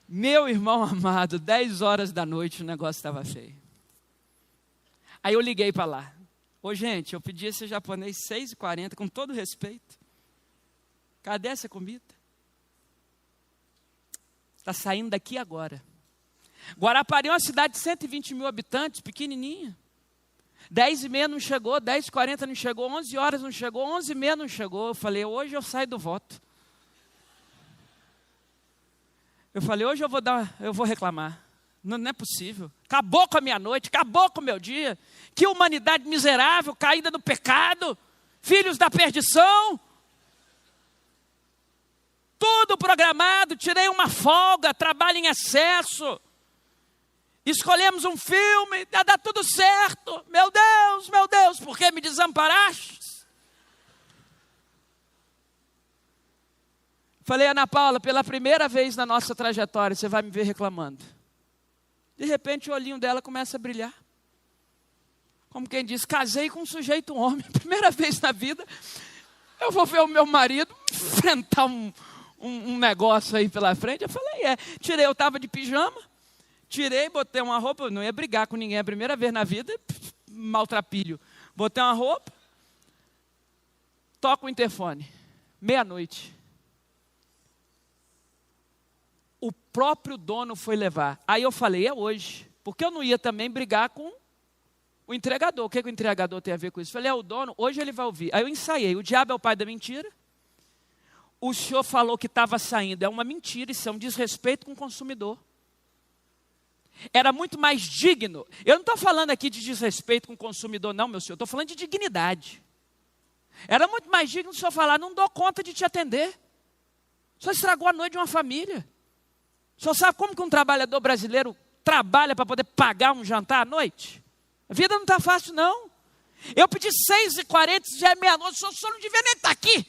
Meu irmão amado, 10 horas da noite o negócio estava feio. Aí eu liguei para lá. Ô gente, eu pedi esse japonês 6h40, com todo respeito. Cadê essa comida? Está saindo daqui agora. Guarapari é uma cidade de 120 mil habitantes, pequenininha. 10h30 não chegou, 10h40 não chegou, 11 horas não chegou, 11h30 não chegou. Eu falei, hoje eu saio do voto. Eu falei, hoje eu vou reclamar. Não é possível. Acabou com a minha noite, acabou com o meu dia. Que humanidade miserável, caída no pecado, filhos da perdição. Tudo programado, tirei uma folga, trabalho em excesso. Escolhemos um filme, dá tudo certo. Meu Deus, por que me desamparaste? Falei, Ana Paula, pela primeira vez na nossa trajetória, você vai me ver reclamando. De repente o olhinho dela começa a brilhar. Como quem diz, casei com um sujeito homem. Primeira vez na vida, eu vou ver o meu marido enfrentar um negócio aí pela frente. Eu falei, tirei, eu estava de pijama. Tirei, botei uma roupa, eu não ia brigar com ninguém, a primeira vez na vida, maltrapilho. Botei uma roupa, toco o interfone, 00:30. O próprio dono foi levar. Aí eu falei, é hoje, porque eu não ia também brigar com o entregador. O que o entregador tem a ver com isso? Eu falei, é o dono, hoje ele vai ouvir. Aí eu ensaiei, o diabo é o pai da mentira. O senhor falou que estava saindo, é uma mentira, isso é um desrespeito com o consumidor. Era muito mais digno. Eu não estou falando aqui de desrespeito com o consumidor, não, meu senhor. Estou falando de dignidade. Era muito mais digno o senhor falar, não dou conta de te atender. O senhor estragou a noite de uma família. O senhor sabe como que um trabalhador brasileiro trabalha para poder pagar um jantar à noite? A vida não está fácil, não. Eu pedi 6h40, já é 00:00, o senhor não devia nem estar aqui.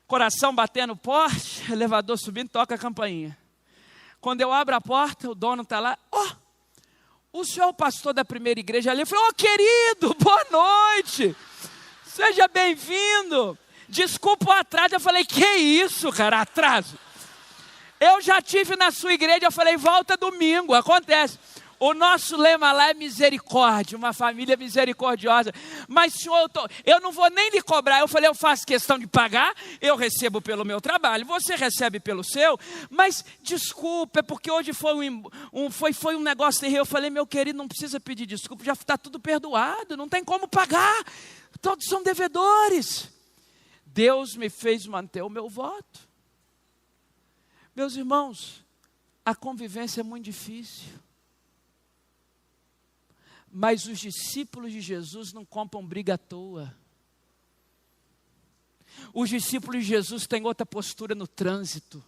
Coração batendo porte, elevador subindo, toca a campainha. Quando eu abro a porta, o dono está lá. O senhor é o pastor da primeira igreja ali. Eu falei, querido, boa noite. Seja bem-vindo. Desculpa o atraso. Eu falei, que isso, cara, atraso. Eu já tive na sua igreja, eu falei, volta domingo, acontece. O nosso lema lá é misericórdia, uma família misericordiosa. Mas, senhor, eu não vou nem lhe cobrar. Eu falei, eu faço questão de pagar, eu recebo pelo meu trabalho, você recebe pelo seu. Mas, desculpa, é porque hoje foi um negócio terrível. Eu falei, meu querido, não precisa pedir desculpa, já está tudo perdoado, não tem como pagar. Todos são devedores. Deus me fez manter o meu voto. Meus irmãos, a convivência é muito difícil. Mas os discípulos de Jesus não compram briga à toa. Os discípulos de Jesus têm outra postura no trânsito.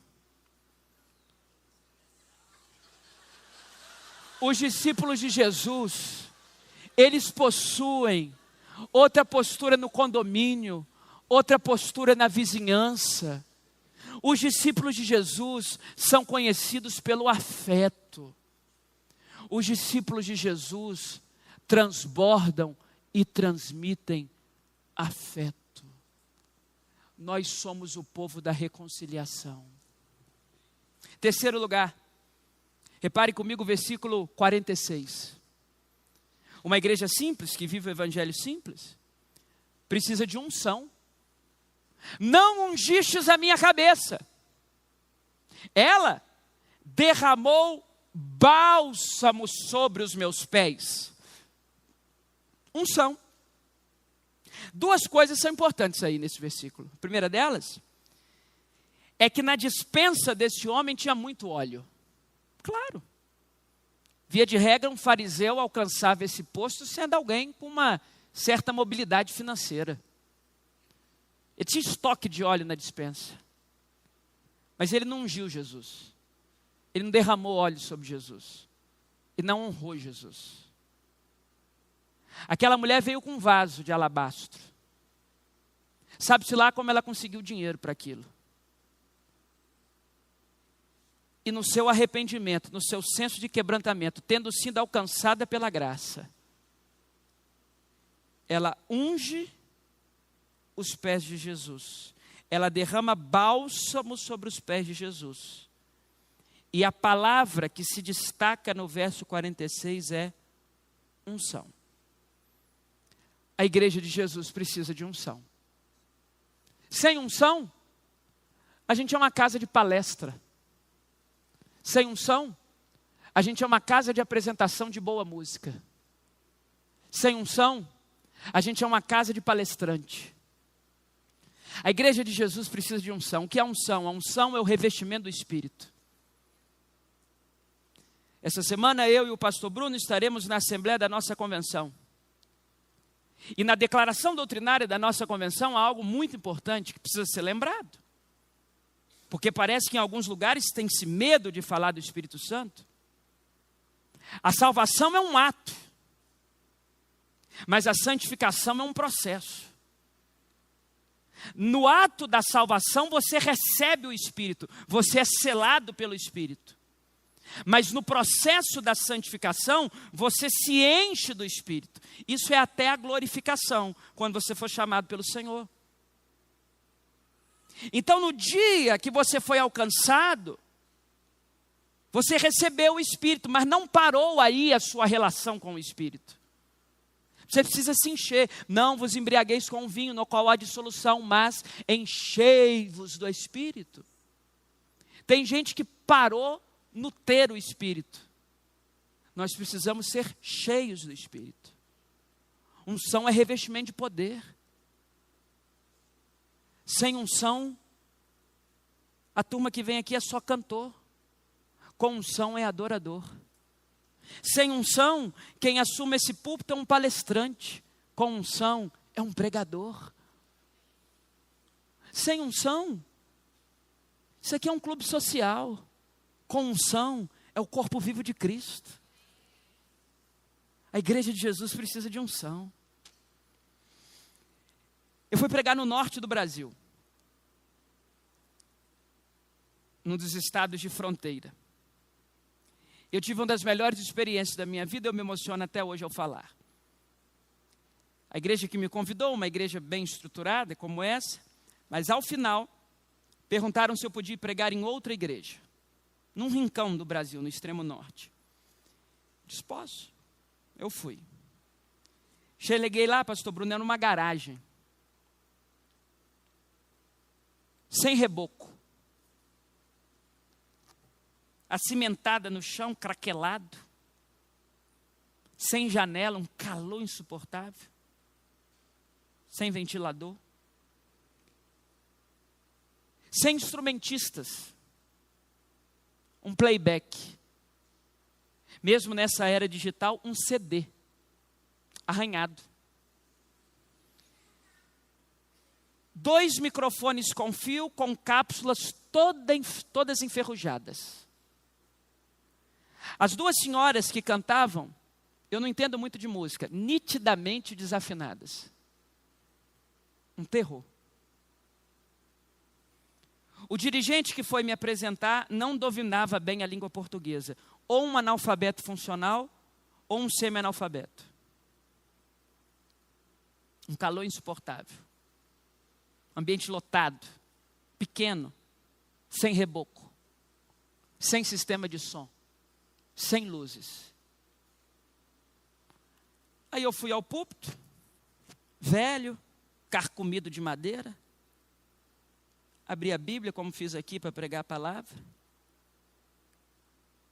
Os discípulos de Jesus, eles possuem outra postura no condomínio, outra postura na vizinhança. Os discípulos de Jesus são conhecidos pelo afeto. Os discípulos de Jesus transbordam e transmitem afeto. Nós somos o povo da reconciliação. Terceiro lugar, repare comigo o versículo 46. Uma igreja simples, que vive o evangelho simples, precisa de unção. Não ungistes a minha cabeça. Ela derramou bálsamo sobre os meus pés. Unção. Duas coisas são importantes aí nesse versículo. A primeira delas é que na despensa desse homem tinha muito óleo. Claro. Via de regra, um fariseu alcançava esse posto sendo alguém com uma certa mobilidade financeira. Ele tinha estoque de óleo na despensa. Mas ele não ungiu Jesus. Ele não derramou óleo sobre Jesus. Ele não honrou Jesus. Aquela mulher veio com um vaso de alabastro. Sabe-se lá como ela conseguiu dinheiro para aquilo. E no seu arrependimento, no seu senso de quebrantamento, tendo sido alcançada pela graça, ela unge os pés de Jesus. Ela derrama bálsamo sobre os pés de Jesus. E a palavra que se destaca no verso 46 é unção. A igreja de Jesus precisa de unção. Sem unção, a gente é uma casa de palestra. Sem unção, a gente é uma casa de apresentação de boa música. Sem unção, a gente é uma casa de palestrante. A igreja de Jesus precisa de unção. O que é unção? A unção é o revestimento do Espírito. Essa semana eu e o pastor Bruno estaremos na assembleia da nossa convenção. E na declaração doutrinária da nossa convenção há algo muito importante que precisa ser lembrado. Porque parece que em alguns lugares tem-se medo de falar do Espírito Santo. A salvação é um ato, mas a santificação é um processo. No ato da salvação você recebe o Espírito, você é selado pelo Espírito. Mas no processo da santificação, você se enche do Espírito. Isso é até a glorificação, quando você for chamado pelo Senhor. Então, no dia que você foi alcançado, você recebeu o Espírito, mas não parou aí a sua relação com o Espírito. Você precisa se encher. Não vos embriagueis com o vinho, no qual há dissolução, mas enchei-vos do Espírito. Tem gente que parou no ter o Espírito. Nós precisamos ser cheios do Espírito. Unção é revestimento de poder. Sem unção, a turma que vem aqui é só cantor. Com unção é adorador. Sem unção, quem assume esse púlpito é um palestrante. Com unção, é um pregador. Sem unção, isso aqui é um clube social. Com unção, é o corpo vivo de Cristo. A igreja de Jesus precisa de unção. Eu fui pregar no norte do Brasil, num dos estados de fronteira. Eu tive uma das melhores experiências da minha vida, eu me emociono até hoje ao falar. A igreja que me convidou, uma igreja bem estruturada como essa, mas ao final, perguntaram se eu podia pregar em outra igreja, num rincão do Brasil, no extremo norte. Disse, posso. Eu fui. Cheguei lá, pastor Bruno, era numa garagem. Sem reboco. Acimentada no chão, craquelado. Sem janela, um calor insuportável. Sem ventilador. Sem instrumentistas. Um playback. Mesmo nessa era digital, um CD. Arranhado. 2 microfones com fio, com cápsulas todas enferrujadas. As 2 senhoras que cantavam, eu não entendo muito de música, nitidamente desafinadas. Um terror. O dirigente que foi me apresentar não dominava bem a língua portuguesa. Ou um analfabeto funcional, ou um semi-analfabeto. Um calor insuportável. Ambiente lotado, pequeno, sem reboco, sem sistema de som, sem luzes. Aí eu fui ao púlpito, velho, carcomido de madeira, abri a Bíblia, como fiz aqui para pregar a palavra,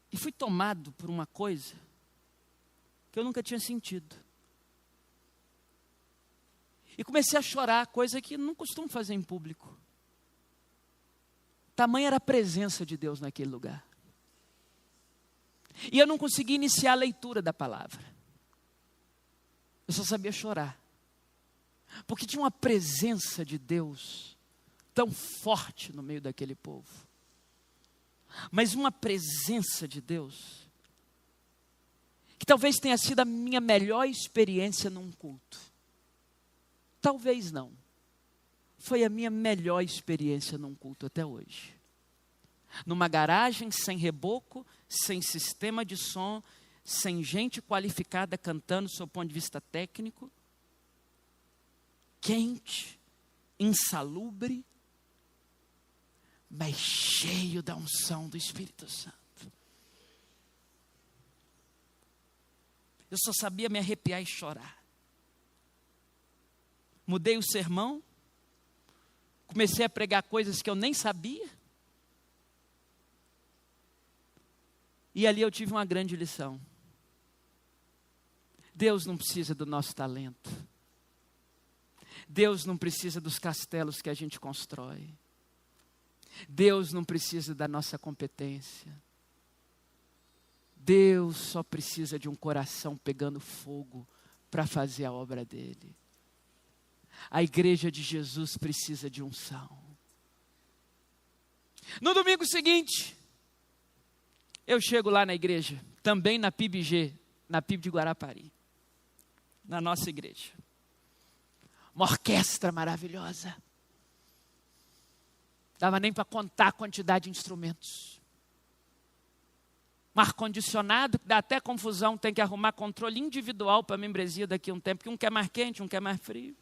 e fui tomado por uma coisa que eu nunca tinha sentido. E comecei a chorar, coisa que não costumo fazer em público. Tamanha era a presença de Deus naquele lugar. E eu não conseguia iniciar a leitura da palavra. Eu só sabia chorar. Porque tinha uma presença de Deus tão forte no meio daquele povo. Mas uma presença de Deus que talvez tenha sido a minha melhor experiência num culto. Talvez não. Foi a minha melhor experiência num culto até hoje. Numa garagem, sem reboco, sem sistema de som, sem gente qualificada cantando sob o ponto de vista técnico. Quente, insalubre, mas cheio da unção do Espírito Santo. Eu só sabia me arrepiar e chorar. Mudei o sermão, comecei a pregar coisas que eu nem sabia. E ali eu tive uma grande lição. Deus não precisa do nosso talento. Deus não precisa dos castelos que a gente constrói. Deus não precisa da nossa competência. Deus só precisa de um coração pegando fogo para fazer a obra dele. A igreja de Jesus precisa de unção. No domingo seguinte, eu chego lá na igreja, também na PIBG, na PIB de Guarapari, na nossa igreja. Uma orquestra maravilhosa. Dava nem para contar a quantidade de instrumentos. Um ar-condicionado, que dá até confusão, tem que arrumar controle individual para a membresia daqui a um tempo, porque um quer mais quente, um quer mais frio.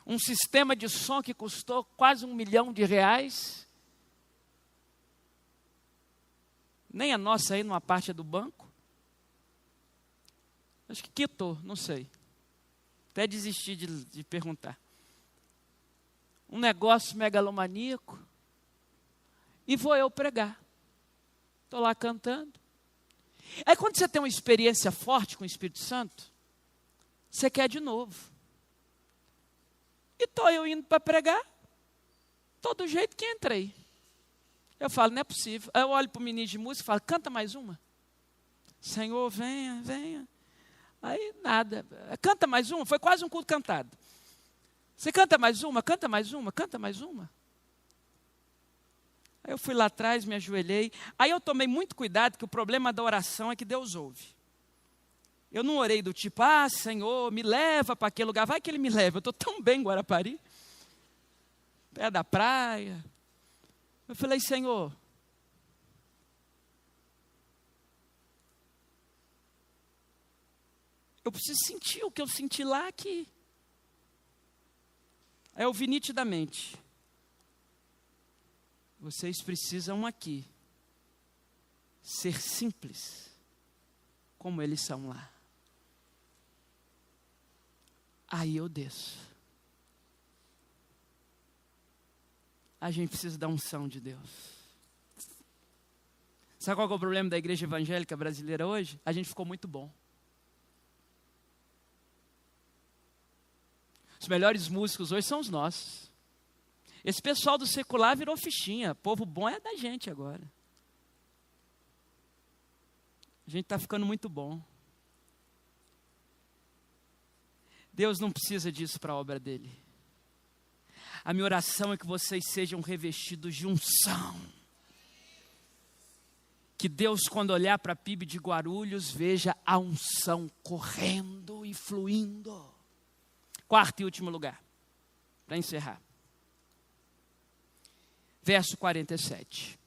Um sistema de som que custou quase R$1 milhão. Nem a nossa aí numa parte do banco. Acho que quitou, não sei. Até desisti de perguntar. Um negócio megalomaníaco. E vou eu pregar. Estou lá cantando. Aí quando você tem uma experiência forte com o Espírito Santo, você quer de novo. E estou eu indo para pregar, todo jeito que entrei. Eu falo, não é possível. Aí eu olho para o menino de música e falo, canta mais uma. Senhor, venha, venha. Aí nada, canta mais uma, foi quase um culto cantado. Você canta mais uma, canta mais uma, canta mais uma. Aí eu fui lá atrás, me ajoelhei. Aí eu tomei muito cuidado, que o problema da oração é que Deus ouve. Eu não orei do tipo, Senhor, me leva para aquele lugar. Vai que Ele me leva, eu estou tão bem em Guarapari. Pé da praia. Eu falei, Senhor, eu preciso sentir o que eu senti lá aqui. Aí eu vi nitidamente. Vocês precisam aqui ser simples, como eles são lá. Aí eu desço. A gente precisa da unção de Deus. Sabe qual é o problema da igreja evangélica brasileira hoje? A gente ficou muito bom. Os melhores músicos hoje são os nossos. Esse pessoal do secular virou fichinha. Povo bom é da gente agora. A gente está ficando muito bom. Deus não precisa disso para a obra dele. A minha oração é que vocês sejam revestidos de unção. Que Deus, quando olhar para a PIB de Guarulhos, veja a unção correndo e fluindo. Quarto e último lugar, para encerrar. Verso 47.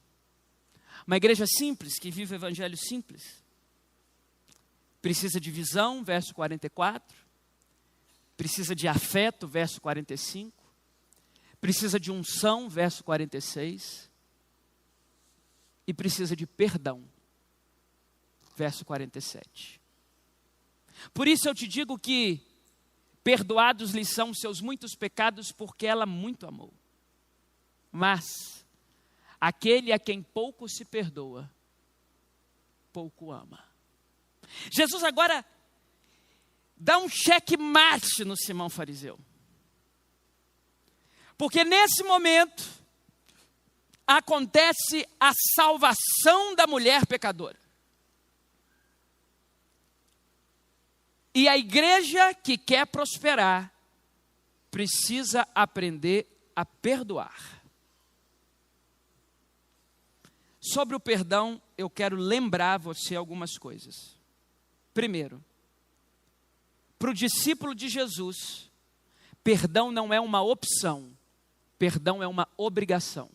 Uma igreja simples, que vive o evangelho simples, precisa de visão, verso 44. Precisa de afeto, verso 45. Precisa de unção, verso 46. E precisa de perdão, verso 47. Por isso eu te digo que perdoados lhe são seus muitos pecados, porque ela muito amou. Mas aquele a quem pouco se perdoa, pouco ama. Jesus agora dá um checkmate no Simão fariseu. Porque nesse momento acontece a salvação da mulher pecadora. E a igreja que quer prosperar precisa aprender a perdoar. Sobre o perdão, eu quero lembrar você algumas coisas. Primeiro, para o discípulo de Jesus, perdão não é uma opção, perdão é uma obrigação.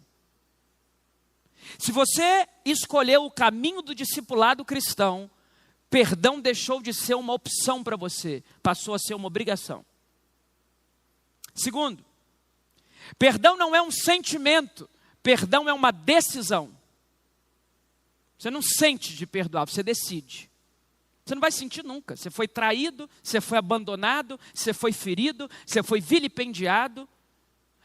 Se você escolheu o caminho do discipulado cristão, perdão deixou de ser uma opção para você, passou a ser uma obrigação. Segundo, perdão não é um sentimento, perdão é uma decisão. Você não sente de perdoar, você decide. Você não vai sentir nunca. Você foi traído, você foi abandonado, você foi ferido, você foi vilipendiado,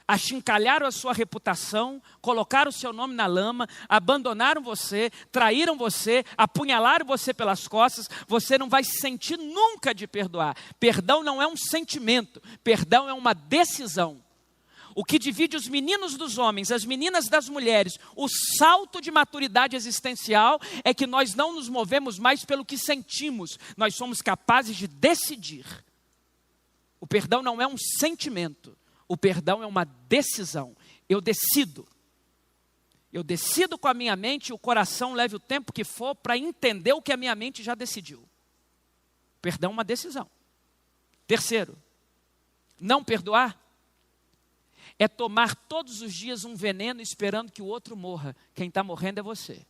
achincalharam a sua reputação, colocaram o seu nome na lama, abandonaram você, traíram você, apunhalaram você pelas costas. Você não vai sentir nunca de perdoar. Perdão não é um sentimento, perdão é uma decisão. O que divide os meninos dos homens, as meninas das mulheres, o salto de maturidade existencial é que nós não nos movemos mais pelo que sentimos, nós somos capazes de decidir. O perdão não é um sentimento, o perdão é uma decisão. Eu decido com a minha mente, o coração leve o tempo que for para entender o que a minha mente já decidiu. Perdão é uma decisão. Terceiro, não perdoar é tomar todos os dias um veneno esperando que o outro morra. Quem está morrendo é você.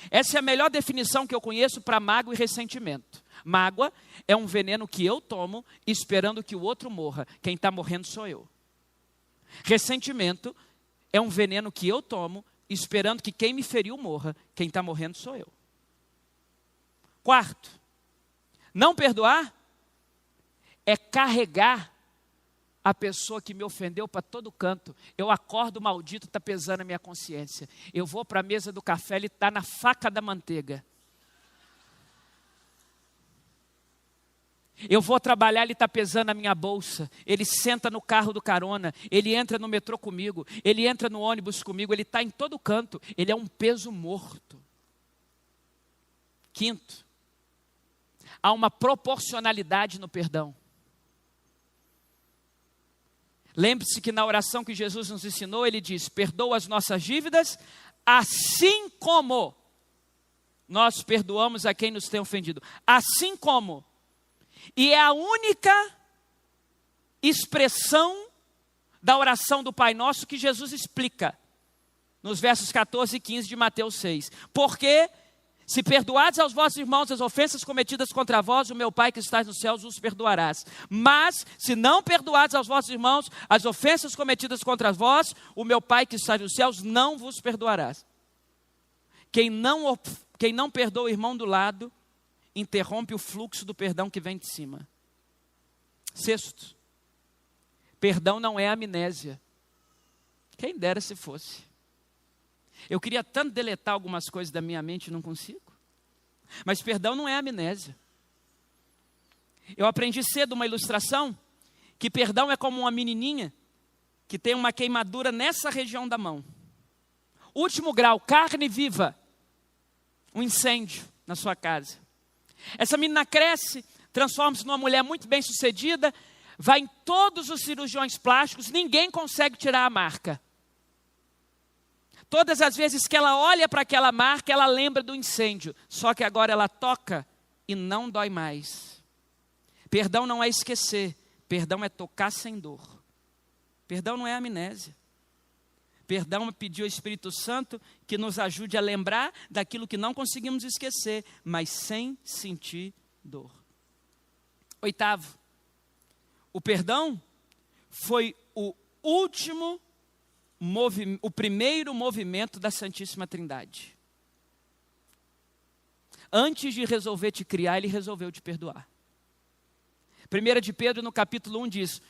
Essa é a melhor definição que eu conheço para mágoa e ressentimento. Mágoa é um veneno que eu tomo esperando que o outro morra. Quem está morrendo sou eu. Ressentimento é um veneno que eu tomo esperando que quem me feriu morra. Quem está morrendo sou eu. Quarto, não perdoar é carregar a pessoa que me ofendeu para todo canto. Eu acordo maldito, está pesando a minha consciência. Eu vou para a mesa do café, ele está na faca da manteiga. Eu vou trabalhar, ele está pesando a minha bolsa. Ele senta no carro do carona, ele entra no metrô comigo, ele entra no ônibus comigo, ele está em todo canto. Ele é um peso morto. Quinto, há uma proporcionalidade no perdão. Lembre-se que na oração que Jesus nos ensinou, ele diz: perdoa as nossas dívidas, assim como nós perdoamos a quem nos tem ofendido. Assim como. E é a única expressão da oração do Pai Nosso que Jesus explica nos versos 14 e 15 de Mateus 6. Porque se perdoardes aos vossos irmãos as ofensas cometidas contra vós, o meu Pai que está nos céus os perdoarás. Mas, se não perdoardes aos vossos irmãos as ofensas cometidas contra vós, o meu Pai que está nos céus não vos perdoarás. Quem não perdoa o irmão do lado, interrompe o fluxo do perdão que vem de cima. Sexto, perdão não é amnésia. Quem dera se fosse. Eu queria tanto deletar algumas coisas da minha mente e não consigo. Mas perdão não é amnésia. Eu aprendi cedo uma ilustração que perdão é como uma menininha que tem uma queimadura nessa região da mão. Último grau, carne viva. Um incêndio na sua casa. Essa menina cresce, transforma-se numa mulher muito bem sucedida, vai em todos os cirurgiões plásticos, ninguém consegue tirar a marca. Todas as vezes que ela olha para aquela marca, ela lembra do incêndio. Só que agora ela toca e não dói mais. Perdão não é esquecer. Perdão é tocar sem dor. Perdão não é amnésia. Perdão é pedir ao Espírito Santo que nos ajude a lembrar daquilo que não conseguimos esquecer, mas sem sentir dor. Oitavo, o perdão foi o primeiro movimento da Santíssima Trindade. Antes de resolver te criar, ele resolveu te perdoar. 1 de Pedro, no capítulo 1, diz: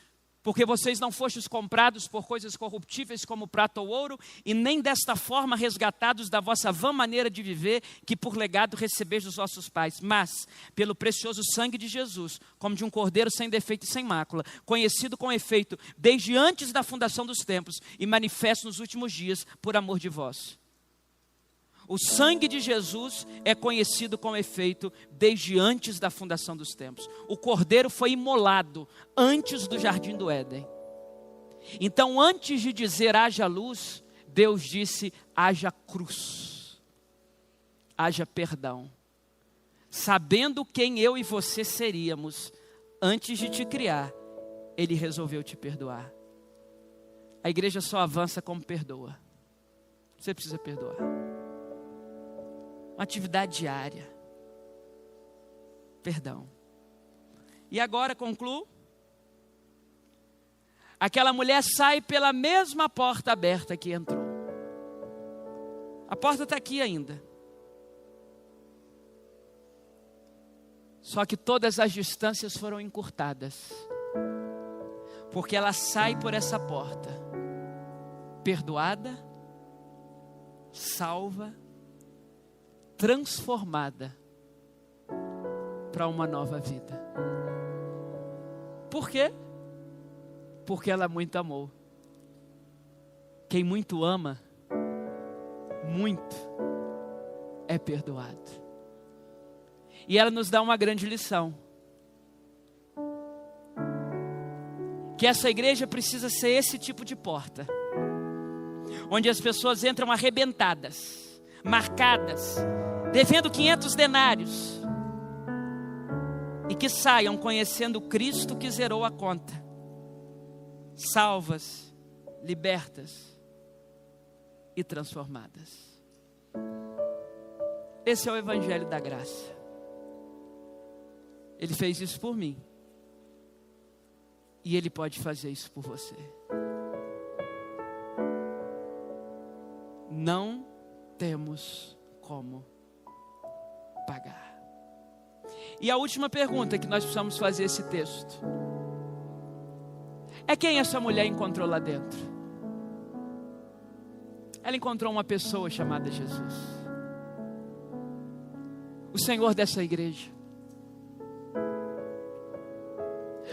Porque vocês não fostes comprados por coisas corruptíveis como prata ou ouro, e nem desta forma resgatados da vossa vã maneira de viver, que por legado recebeis dos vossos pais, mas pelo precioso sangue de Jesus, como de um cordeiro sem defeito e sem mácula, conhecido com efeito desde antes da fundação dos tempos, e manifesto nos últimos dias por amor de vós. O sangue de Jesus é conhecido com efeito desde antes da fundação dos tempos. O cordeiro foi imolado antes do jardim do Éden. Então, antes de dizer haja luz, Deus disse haja cruz, haja perdão. Sabendo quem eu e você seríamos antes de te criar, Ele resolveu te perdoar. A igreja só avança como perdoa. Você precisa perdoar. Uma atividade diária. Perdão. E agora concluo. Aquela mulher sai pela mesma porta aberta que entrou. A porta está aqui ainda. Só que todas as distâncias foram encurtadas. Porque ela sai por essa porta. Perdoada. Salva. Transformada para uma nova vida. Por quê? Porque ela muito amou. Quem muito ama, muito é perdoado. E ela nos dá uma grande lição. Que essa igreja precisa ser esse tipo de porta. Onde as pessoas entram arrebentadas, marcadas, devendo 500 denários, e que saiam conhecendo Cristo que zerou a conta, salvas, libertas e transformadas. Esse é o Evangelho da Graça. Ele fez isso por mim, e Ele pode fazer isso por você. Não temos como pagar. E a última pergunta que nós precisamos fazer esse texto é: quem essa mulher encontrou lá dentro? Ela encontrou uma pessoa chamada Jesus, o Senhor dessa igreja.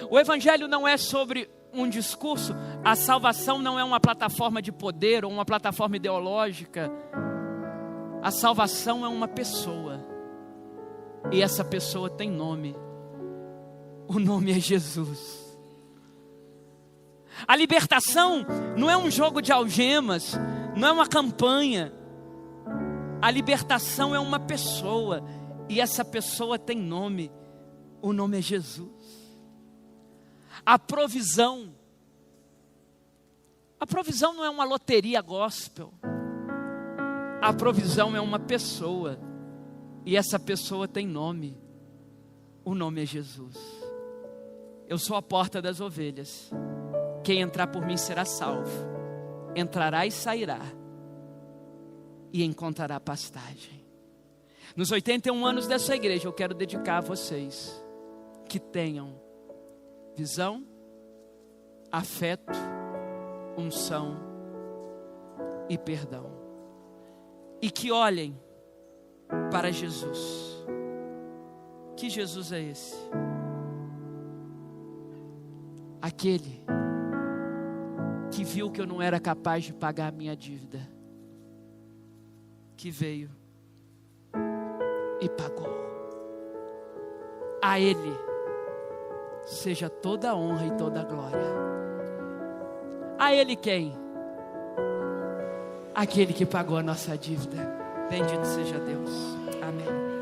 O Evangelho não é sobre um discurso. A salvação não é uma plataforma de poder ou uma plataforma ideológica. A salvação é uma pessoa. E essa pessoa tem nome. O nome é Jesus. A libertação não é um jogo de algemas, não é uma campanha. A libertação é uma pessoa. E essa pessoa tem nome. O nome é Jesus. A provisão não é uma loteria gospel. A provisão é uma pessoa. E essa pessoa tem nome. O nome é Jesus. Eu sou a porta das ovelhas. Quem entrar por mim será salvo. Entrará e sairá. E encontrará pastagem. Nos 81 anos dessa igreja, eu quero dedicar a vocês que tenham visão, afeto, unção e perdão. E que olhem para Jesus. Que Jesus é esse? Aquele que viu que eu não era capaz de pagar a minha dívida, que veio e pagou. A Ele seja toda a honra e toda a glória. A Ele quem? Aquele que pagou a nossa dívida. Bendito seja Deus. Amém.